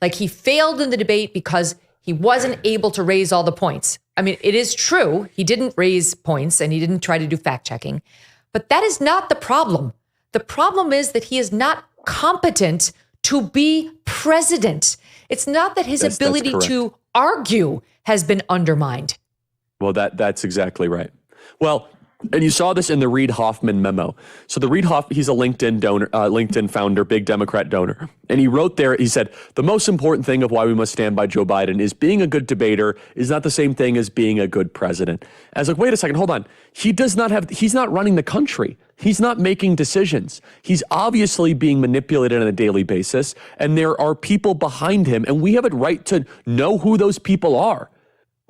Like, he failed in the debate because he wasn't able to raise all the points. I mean, it is true. He didn't raise points and he didn't try to do fact checking, but that is not the problem. The problem is that he is not competent to be president. It's not that his ability to argue has been undermined. Well, that's exactly right. Well, and you saw this in the Reid Hoffman memo. So the Reid Hoffman, he's a LinkedIn founder, big Democrat donor. And he wrote there, he said, the most important thing of why we must stand by Joe Biden is being a good debater is not the same thing as being a good president. I was like, wait a second, hold on. He's not running the country. He's not making decisions. He's obviously being manipulated on a daily basis. And there are people behind him. And we have a right to know who those people are.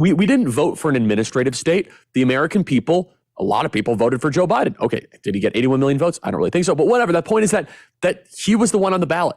We didn't vote for an administrative state. The American people, a lot of people voted for Joe Biden. Okay, did he get 81 million votes? I don't really think so, but whatever. The point is that he was the one on the ballot.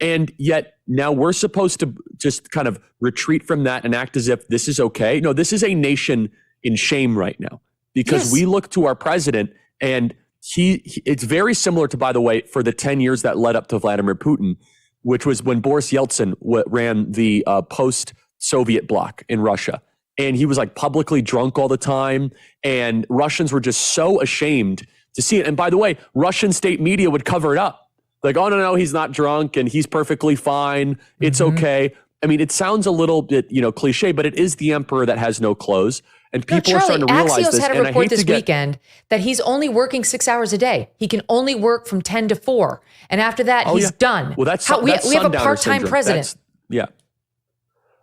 And yet now we're supposed to just kind of retreat from that and act as if this is okay. No, this is a nation in shame right now because we look to our president and it's very similar to, by the way, for the 10 years that led up to Vladimir Putin, which was when Boris Yeltsin ran the post-Soviet bloc in Russia. And he was like publicly drunk all the time. And Russians were just so ashamed to see it. And by the way, Russian state media would cover it up. Like, oh, no, he's not drunk and he's perfectly fine. It's okay. I mean, it sounds a little bit, cliche, but it is the emperor that has no clothes. And people are starting to realize Axios this. had a report this weekend that he's only working 6 hours a day. He can only work from 10 to 4. And after that, he's done. Well, that's we have a part-time president.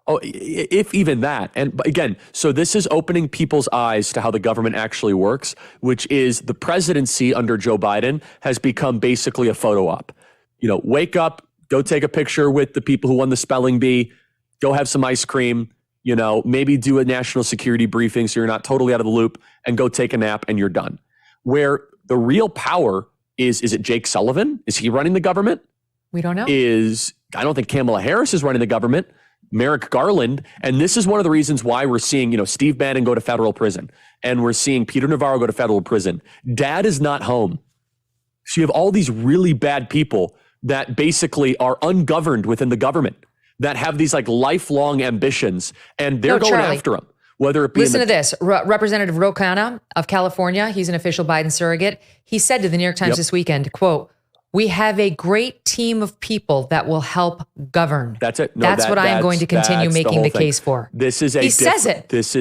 Oh, if even that. And again, so this is opening people's eyes to how the government actually works, which is the presidency under Joe Biden has become basically a photo op. Wake up, go take a picture with the people who won the spelling bee, go have some ice cream, maybe do a national security briefing so you're not totally out of the loop, and go take a nap and you're done. Where the real power is it Jake Sullivan? Is he running the government? We don't know. I don't think Kamala Harris is running the government. Merrick Garland. And this is one of the reasons why we're seeing, Steve Bannon go to federal prison. And we're seeing Peter Navarro go to federal prison. Dad is not home. So you have all these really bad people that basically are ungoverned within the government that have these like lifelong ambitions and they're going after them. Whether it be Listen to this. Representative Ro Khanna of California, he's an official Biden surrogate. He said to the New York Times this weekend, quote, "We have a great team of people that will help govern." That's it. No, that's what I am going to continue making the case for. This is he says it. This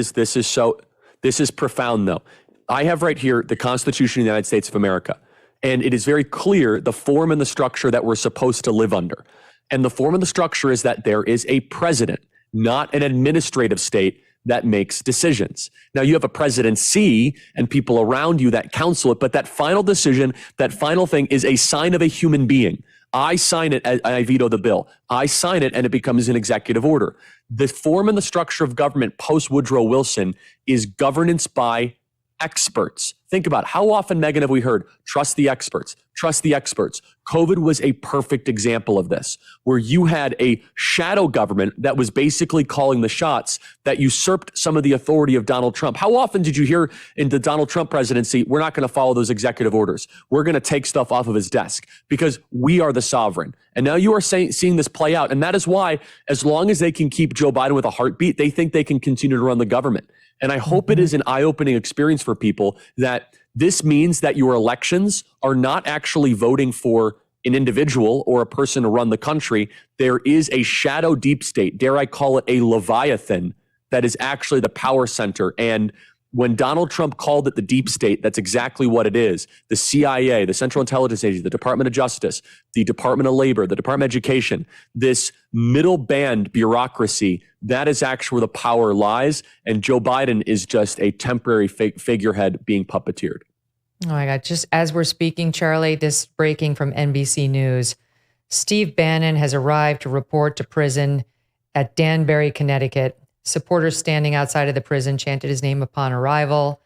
is profound though. I have right here the Constitution of the United States of America. And it is very clear the form and the structure that we're supposed to live under. And the form and the structure is that there is a president, not an administrative state that makes decisions. Now you have a presidency and people around you that counsel it, but that final decision, that final thing is a sign of a human being. I sign it, I veto the bill. I sign it and it becomes an executive order. The form and the structure of government post Woodrow Wilson is governance by experts. Think about how often, Megyn, have we heard, trust the experts, trust the experts. COVID was a perfect example of this, where you had a shadow government that was basically calling the shots that usurped some of the authority of Donald Trump. How often did you hear in the Donald Trump presidency, we're not going to follow those executive orders. We're going to take stuff off of his desk because we are the sovereign. And now you are seeing this play out. And that is why, as long as they can keep Joe Biden with a heartbeat, they think they can continue to run the government. And I hope it is an eye-opening experience for people that this means that your elections are not actually voting for an individual or a person to run the country. There is a shadow deep state, dare I call it a Leviathan, that is actually the power center. And when Donald Trump called it the deep state, that's exactly what it is. The CIA, the Central Intelligence Agency, the Department of Justice, the Department of Labor, the Department of Education, this middle band bureaucracy, that is actually where the power lies. And Joe Biden is just a temporary figurehead being puppeteered. Oh my God. Just as we're speaking, Charlie, this breaking from NBC News. Steve Bannon has arrived to report to prison at Danbury, Connecticut. Supporters standing outside of the prison chanted his name upon arrival.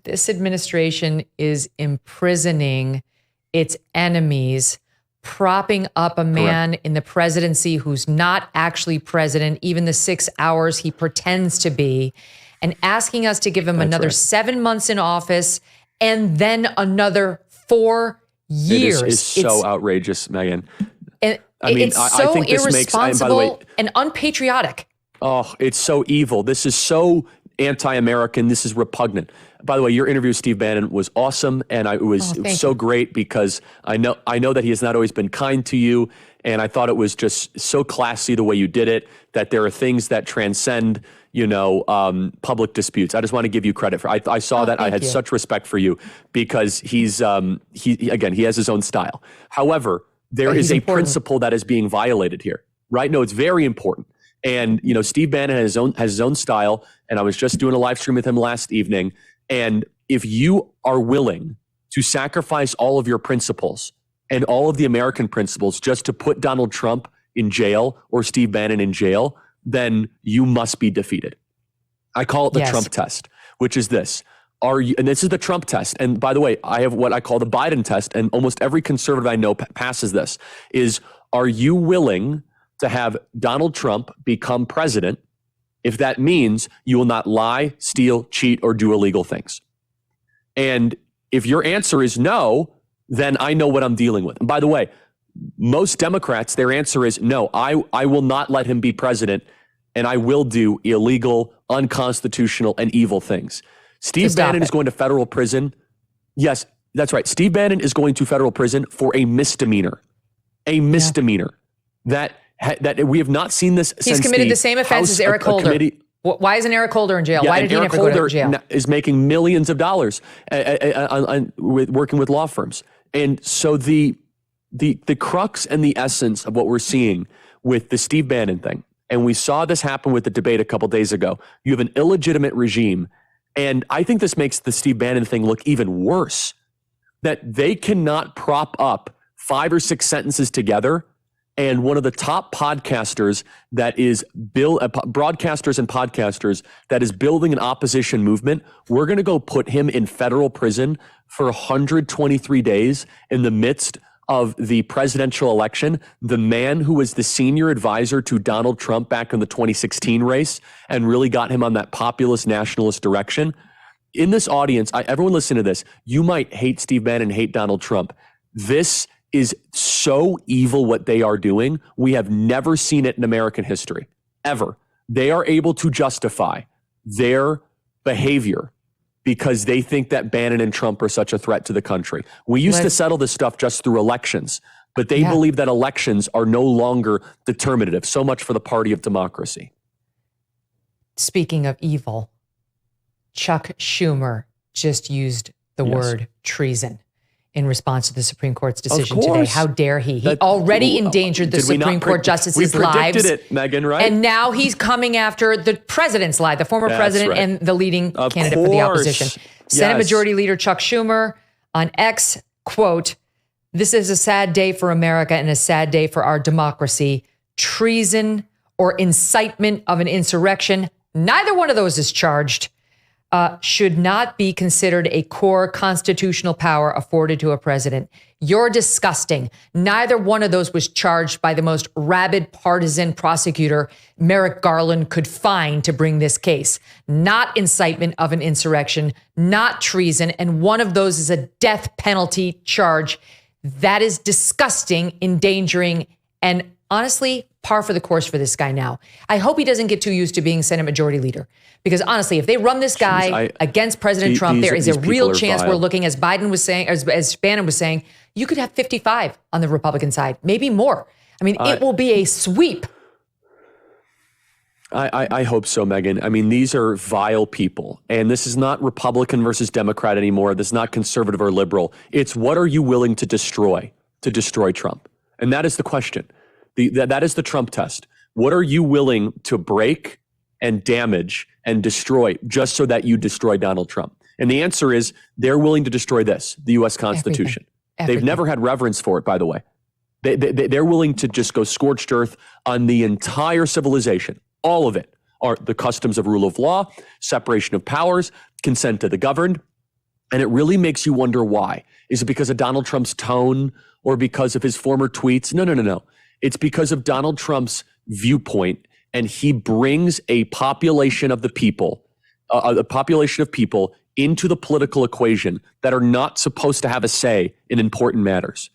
This administration is imprisoning its enemies, propping up a man in the presidency who's not actually president, even the 6 hours he pretends to be, and asking us to give him another 7 months in office and then another 4 years. It is so outrageous, Megyn. And it's so irresponsible and unpatriotic. Oh, it's so evil. This is so anti-American. This is repugnant. By the way, your interview with Steve Bannon was awesome, and it was so great because I know that he has not always been kind to you, and I thought it was just so classy the way you did it. That there are things that transcend, public disputes. I just want to give you credit for. I saw that. I had such respect for you because he has his own style. However, there is a principle that is being violated here, right? No, it's very important. And, Steve Bannon has his own style. And I was just doing a live stream with him last evening. And if you are willing to sacrifice all of your principles and all of the American principles just to put Donald Trump in jail or Steve Bannon in jail, then you must be defeated. I call it the Trump test, which is this. And this is the Trump test. And by the way, I have what I call the Biden test. And almost every conservative I know passes this is, are you willing to have Donald Trump become president if that means you will not lie, steal, cheat, or do illegal things? And if your answer is no, then I know what I'm dealing with. And by the way, most Democrats, their answer is no, I will not let him be president, and I will do illegal, unconstitutional, and evil things. Steve Bannon is going to federal prison. Yes, that's right. Steve Bannon is going to federal prison for a misdemeanor. A misdemeanor. That we have not seen this since. He's committed the same offense as Eric Holder. Why isn't Eric Holder in jail? Why did he never go to jail? Is making millions of dollars with working with law firms. And so the crux and the essence of what we're seeing with the Steve Bannon thing, and we saw this happen with the debate a couple days ago. You have an illegitimate regime, and I think this makes the Steve Bannon thing look even worse. That they cannot prop up 5 or 6 sentences together. And one of the top podcasters that is broadcasters and podcasters that is building an opposition movement, we're going to go put him in federal prison for 123 days in the midst of the presidential election. The man who was the senior advisor to Donald Trump back in the 2016 race and really got him on that populist nationalist direction. In this audience, everyone listen to this. You might hate Steve Bannon, hate Donald Trump. This is so evil what they are doing. We have never seen it in American history, ever. They are able to justify their behavior because they think that Bannon and Trump are such a threat to the country. We used to settle this stuff just through elections, but they believe that elections are no longer determinative. So much for the party of democracy. Speaking of evil, Chuck Schumer just used the word treason in response to the Supreme Court's decision today. How dare he? He already endangered the Supreme Court justices' lives. We predicted it, Megyn, right? And now he's coming after the president's life, the former president and the leading candidate for the opposition. Senate Majority Leader Chuck Schumer on X, quote, "This is a sad day for America and a sad day for our democracy. Treason or incitement of an insurrection, neither one of those is charged, should not be considered a core constitutional power afforded to a president. You're disgusting. Neither one of those was charged by the most rabid partisan prosecutor Merrick Garland could find to bring this case. Not incitement of an insurrection, not treason, and one of those is a death penalty charge. That is disgusting, endangering, and honestly, par for the course for this guy now. I hope he doesn't get too used to being Senate Majority Leader. Because honestly, if they run this guy against President Trump, there is a real chance we're looking, as Biden was saying, as Bannon was saying, you could have 55 on the Republican side, maybe more. I mean, it will be a sweep. I hope so, Megyn. I mean, these are vile people. And this is not Republican versus Democrat anymore. This is not conservative or liberal. It's what are you willing to destroy Trump? And that is the question. That is the Trump test. What are you willing to break and damage and destroy just so that you destroy Donald Trump? And the answer is they're willing to destroy this, the U.S. Constitution. Everything. They've never had reverence for it, by the way. They're willing to just go scorched earth on the entire civilization. All of it are the customs of rule of law, separation of powers, consent to the governed. And it really makes you wonder why. Is it because of Donald Trump's tone or because of his former tweets? No. It's because of Donald Trump's viewpoint. And he brings a population of the people, into the political equation that are not supposed to have a say in important matters.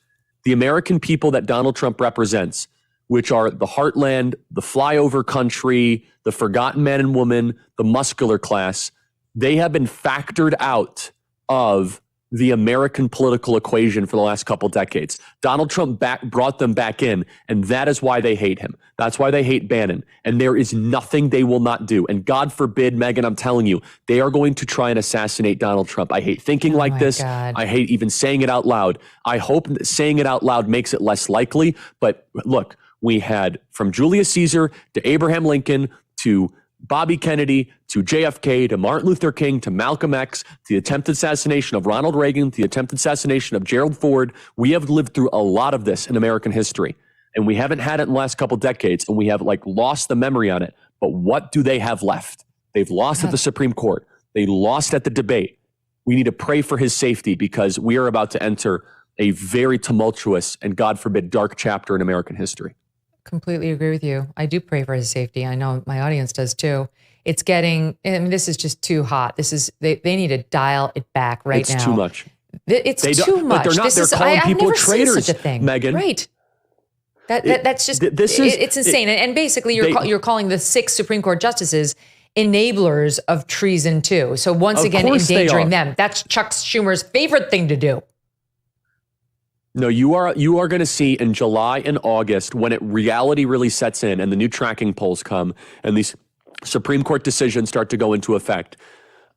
The American people that Donald Trump represents, which are the heartland, the flyover country, the forgotten man and woman, the muscular class, they have been factored out of the American political equation for the last couple decades. Donald Trump brought them back in, and that is why they hate him. That's why they hate Bannon. And there is nothing they will not do. And God forbid, Megyn, I'm telling you, they are going to try and assassinate Donald Trump. I hate thinking like this. God. I hate even saying it out loud. I hope saying it out loud makes it less likely. But look, we had from Julius Caesar to Abraham Lincoln to Bobby Kennedy to JFK to Martin Luther King to Malcolm X to the attempted assassination of Ronald Reagan to the attempted assassination of Gerald Ford. We have lived through a lot of this in American history, and we haven't had it in the last couple decades, and we have lost the memory on it. But what do they have left? They've lost at the Supreme Court. They lost at the debate. We need to pray for his safety because we are about to enter a very tumultuous and, God forbid, dark chapter in American history. Completely agree with you. I do pray for his safety. I know my audience does too. It's getting, this is just too hot. They need to dial it back now. It's too much. It's too much. But they're calling people traitors, such a thing. Megyn. Right. That's just, it's insane. And basically you're calling the 6 Supreme Court justices enablers of treason too. So once again, endangering them. That's Chuck Schumer's favorite thing to do. No, you are going to see in July and August when reality really sets in and the new tracking polls come and these Supreme Court decisions start to go into effect.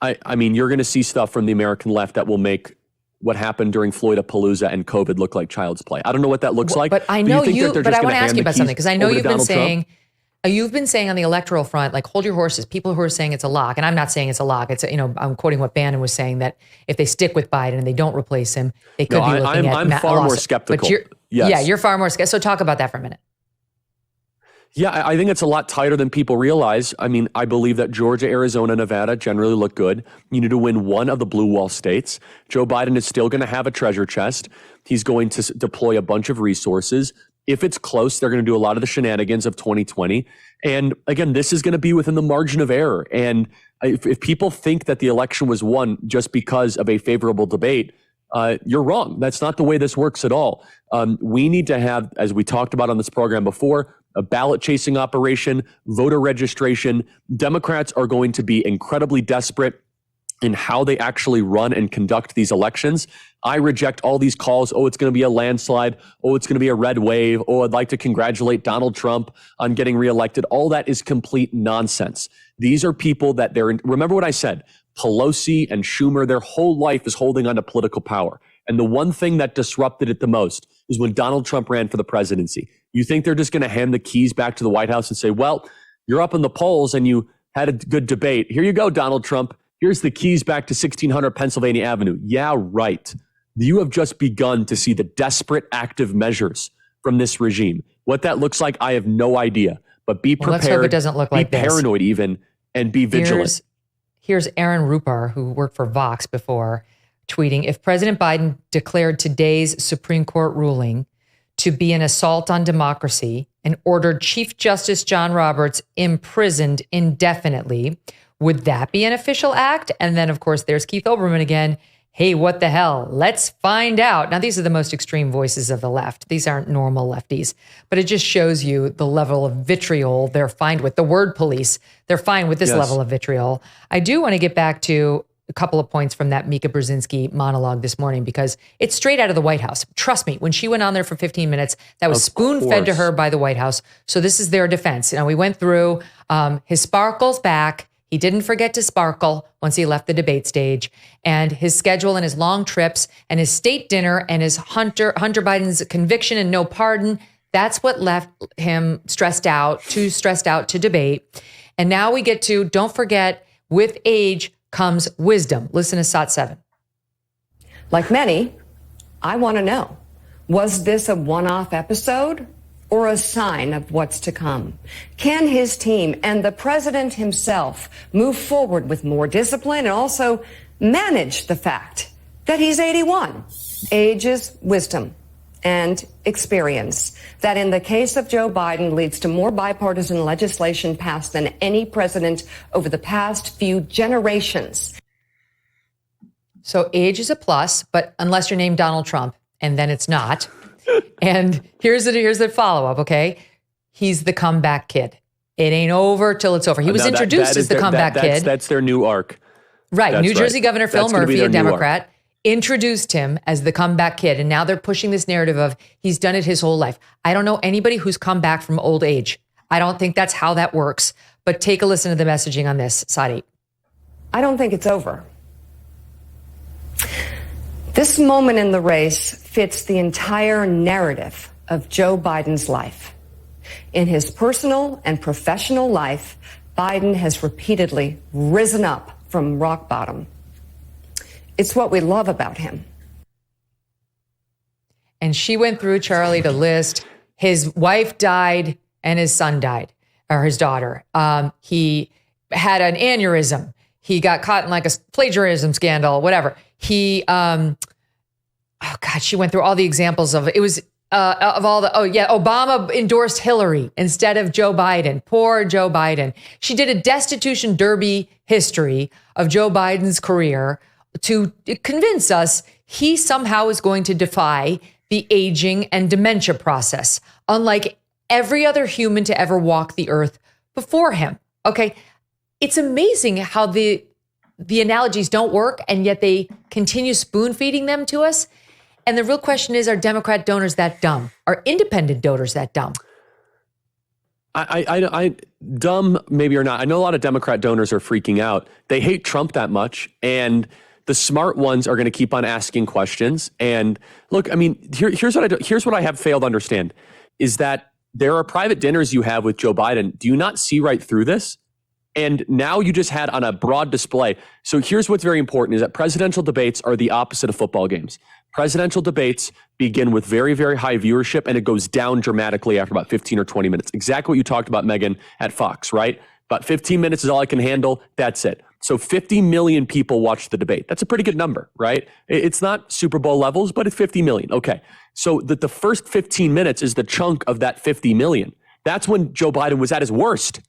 I mean, you're going to see stuff from the American left that will make what happened during Floydapalooza and COVID look like child's play. I don't know what that looks like. But I know but I want to ask you about something because I know you've been saying on the electoral front, hold your horses. People who are saying it's a lock, and I'm not saying it's a lock. It's I'm quoting what Bannon was saying that if they stick with Biden and they don't replace him, they could be looking at. I'm far more skeptical. But you're far more skeptical. So talk about that for a minute. Yeah, I think it's a lot tighter than people realize. I mean, I believe that Georgia, Arizona, Nevada generally look good. You need to win one of the blue wall states. Joe Biden is still going to have a treasure chest. He's going to deploy a bunch of resources. If it's close, they're going to do a lot of the shenanigans of 2020. And again, this is going to be within the margin of error. And if people think that the election was won just because of a favorable debate, you're wrong. That's not the way this works at all. We need to have, as we talked about on this program before, a ballot chasing operation, voter registration. Democrats are going to be incredibly desperate in how they actually run and conduct these elections. I reject all these calls. Oh, it's going to be a landslide. Oh, it's going to be a red wave. Oh, I'd like to congratulate Donald Trump on getting reelected. All that is complete nonsense. These are people that remember what I said, Pelosi and Schumer, their whole life is holding on to political power. And the one thing that disrupted it the most is when Donald Trump ran for the presidency. You think they're just going to hand the keys back to the White House and say, well, you're up in the polls and you had a good debate. Here you go, Donald Trump. Here's the keys back to 1600 Pennsylvania Avenue. Yeah, right. You have just begun to see the desperate active measures from this regime. What that looks like, I have no idea. But be prepared. Let's hope it doesn't look like this. Be paranoid even, and be vigilant. Here's Aaron Rupar, who worked for Vox before, tweeting, if President Biden declared today's Supreme Court ruling to be an assault on democracy and ordered Chief Justice John Roberts imprisoned indefinitely, would that be an official act? And then, of course, there's Keith Olbermann again. Hey, what the hell? Let's find out. Now, these are the most extreme voices of the left. These aren't normal lefties, but it just shows you the level of vitriol they're fine with. The word police, they're fine with this level of vitriol. I do want to get back to a couple of points from that Mika Brzezinski monologue this morning because it's straight out of the White House. Trust me, when she went on there for 15 minutes, that was spoon-fed to her by the White House. So this is their defense. We went through his sparkle's back. He didn't forget to sparkle once he left the debate stage, and his schedule and his long trips and his state dinner and his Hunter Biden's conviction and no pardon. That's what left him too stressed out to debate. And now we get to, don't forget, with age comes wisdom. Listen to SOT 7. Like many, I want to know, was this a one-off episode or a sign of what's to come? Can his team and the president himself move forward with more discipline and also manage the fact that he's 81? Age is wisdom and experience that in the case of Joe Biden leads to more bipartisan legislation passed than any president over the past few generations. So age is a plus, but unless you're named Donald Trump, and then it's not. And here's the follow-up, okay? He's the comeback kid. It ain't over till it's over. He was introduced as the comeback kid. That's their new arc. Right. That's New Jersey Governor Phil Murphy, a Democrat, introduced him as the comeback kid. And now they're pushing this narrative of he's done it his whole life. I don't know anybody who's come back from old age. I don't think that's how that works. But take a listen to the messaging on this, Sadi. I don't think it's over. This moment in the race fits the entire narrative of Joe Biden's life. In his personal and professional life, Biden has repeatedly risen up from rock bottom. It's what we love about him. And she went through, Charlie, to list his wife died and his son died, or his daughter. He had an aneurysm. He got caught in like a plagiarism scandal, whatever. He, she went through all the examples of it. It was of all the, Obama endorsed Hillary instead of Joe Biden. Poor Joe Biden. She did a destitution derby history of Joe Biden's career to convince us he somehow is going to defy the aging and dementia process, unlike every other human to ever walk the earth before him. Okay. It's amazing how the analogies don't work, and yet they continue spoon feeding them to us. And the real question is, are Democrat donors that dumb? Are independent donors that dumb? I dumb maybe or not. I know a lot of Democrat donors are freaking out. They hate Trump that much, and the smart ones are going to keep on asking questions. And look, I mean, here's what I have failed to understand is that there are private dinners you have with Joe Biden. Do you not see right through this? And now you just had on a broad display. So here's what's very important is that presidential debates are the opposite of football games. Presidential debates begin with very, very high viewership, and it goes down dramatically after about 15 or 20 minutes. Exactly what you talked about, Megyn, at Fox, right? About 15 minutes is all I can handle. That's it. So 50 million people watched the debate. That's a pretty good number, right? It's not Super Bowl levels, but it's 50 million. Okay. So the first 15 minutes is the chunk of that 50 million. That's when Joe Biden was at his worst.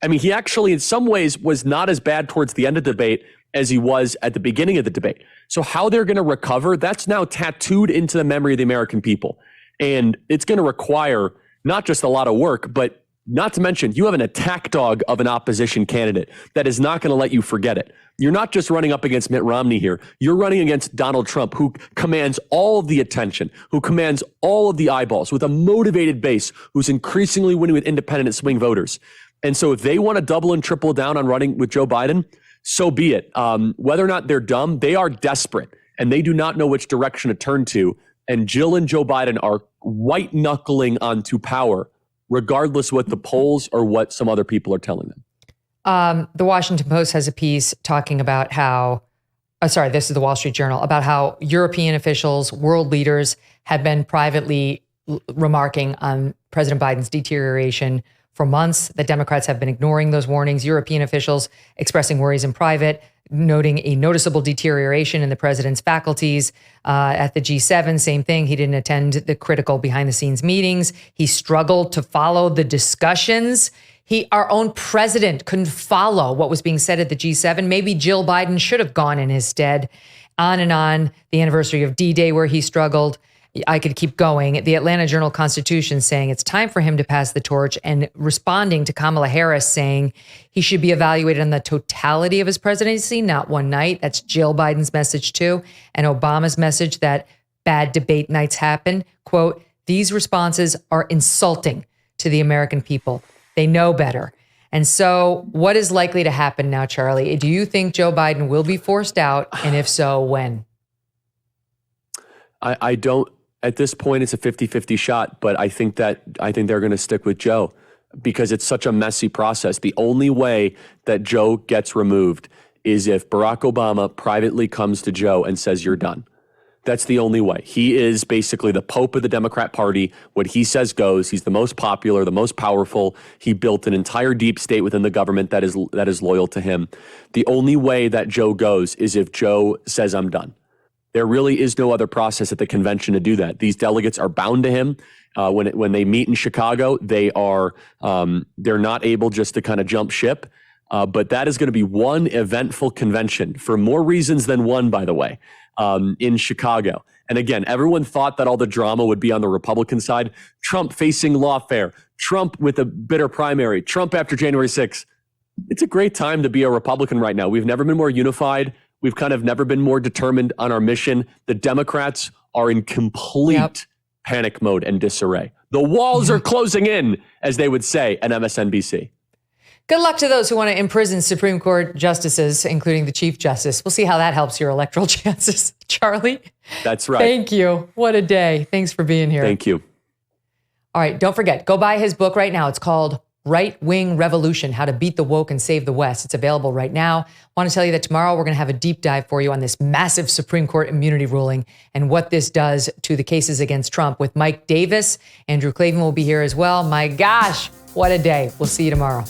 I mean, he actually in some ways was not as bad towards the end of the debate as he was at the beginning of the debate. So how they're going to recover, that's now tattooed into the memory of the American people. And it's going to require not just a lot of work, but not to mention you have an attack dog of an opposition candidate that is not going to let you forget it. You're not just running up against Mitt Romney here. You're running against Donald Trump, who commands all of the attention, who commands all of the eyeballs with a motivated base, who's increasingly winning with independent and swing voters. And so if they want to double and triple down on running with Joe Biden, so be it. Whether or not they're dumb, they are desperate and they do not know which direction to turn to. And Jill and Joe Biden are white knuckling onto power, regardless what the polls or what some other people are telling them. The Washington Post has a piece talking about how, this is the Wall Street Journal, about how European officials, world leaders have been privately remarking on President Biden's deterioration for months. The Democrats have been ignoring those warnings. European officials expressing worries in private, noting a noticeable deterioration in the president's faculties. At the G7, same thing. He didn't attend the critical behind-the-scenes meetings. He struggled to follow the discussions. Our own president couldn't follow what was being said at the G7. Maybe Jill Biden should have gone in his stead. On and on. The anniversary of D-Day where he struggled. I could keep going. The Atlanta Journal-Constitution saying it's time for him to pass the torch, and responding to Kamala Harris saying he should be evaluated on the totality of his presidency, not one night. That's Jill Biden's message too, and Obama's message that bad debate nights happen. Quote, these responses are insulting to the American people. They know better. And so what is likely to happen now, Charlie? Do you think Joe Biden will be forced out? And if so, when? I don't. At this point, it's a 50-50 shot, but I think they're going to stick with Joe because it's such a messy process. The only way that Joe gets removed is if Barack Obama privately comes to Joe and says, you're done. That's the only way. He is basically the Pope of the Democrat Party. What he says goes. He's the most popular, the most powerful. He built an entire deep state within the government that is loyal to him. The only way that Joe goes is if Joe says, I'm done. There really is no other process at the convention to do that. These delegates are bound to him. When they meet in Chicago, they're not able just to kind of jump ship. But that is going to be one eventful convention for more reasons than one, by the way, in Chicago. And again, everyone thought that all the drama would be on the Republican side. Trump facing lawfare, Trump with a bitter primary, Trump after January 6th. It's a great time to be a Republican right now. We've never been more unified. We've kind of never been more determined on our mission. The Democrats are in complete panic mode and disarray. The walls are closing in, as they would say at MSNBC. Good luck to those who want to imprison Supreme Court justices, including the Chief Justice. We'll see how that helps your electoral chances. Charlie? That's right. Thank you. What a day. Thanks for being here. Thank you. All right, don't forget, go buy his book right now. It's called Right Wing Revolution, How to Beat the Woke and Save the West. It's available right now. I want to tell you that tomorrow we're going to have a deep dive for you on this massive Supreme Court immunity ruling and what this does to the cases against Trump with Mike Davis. Andrew Klavan will be here as well. My gosh, what a day. We'll see you tomorrow.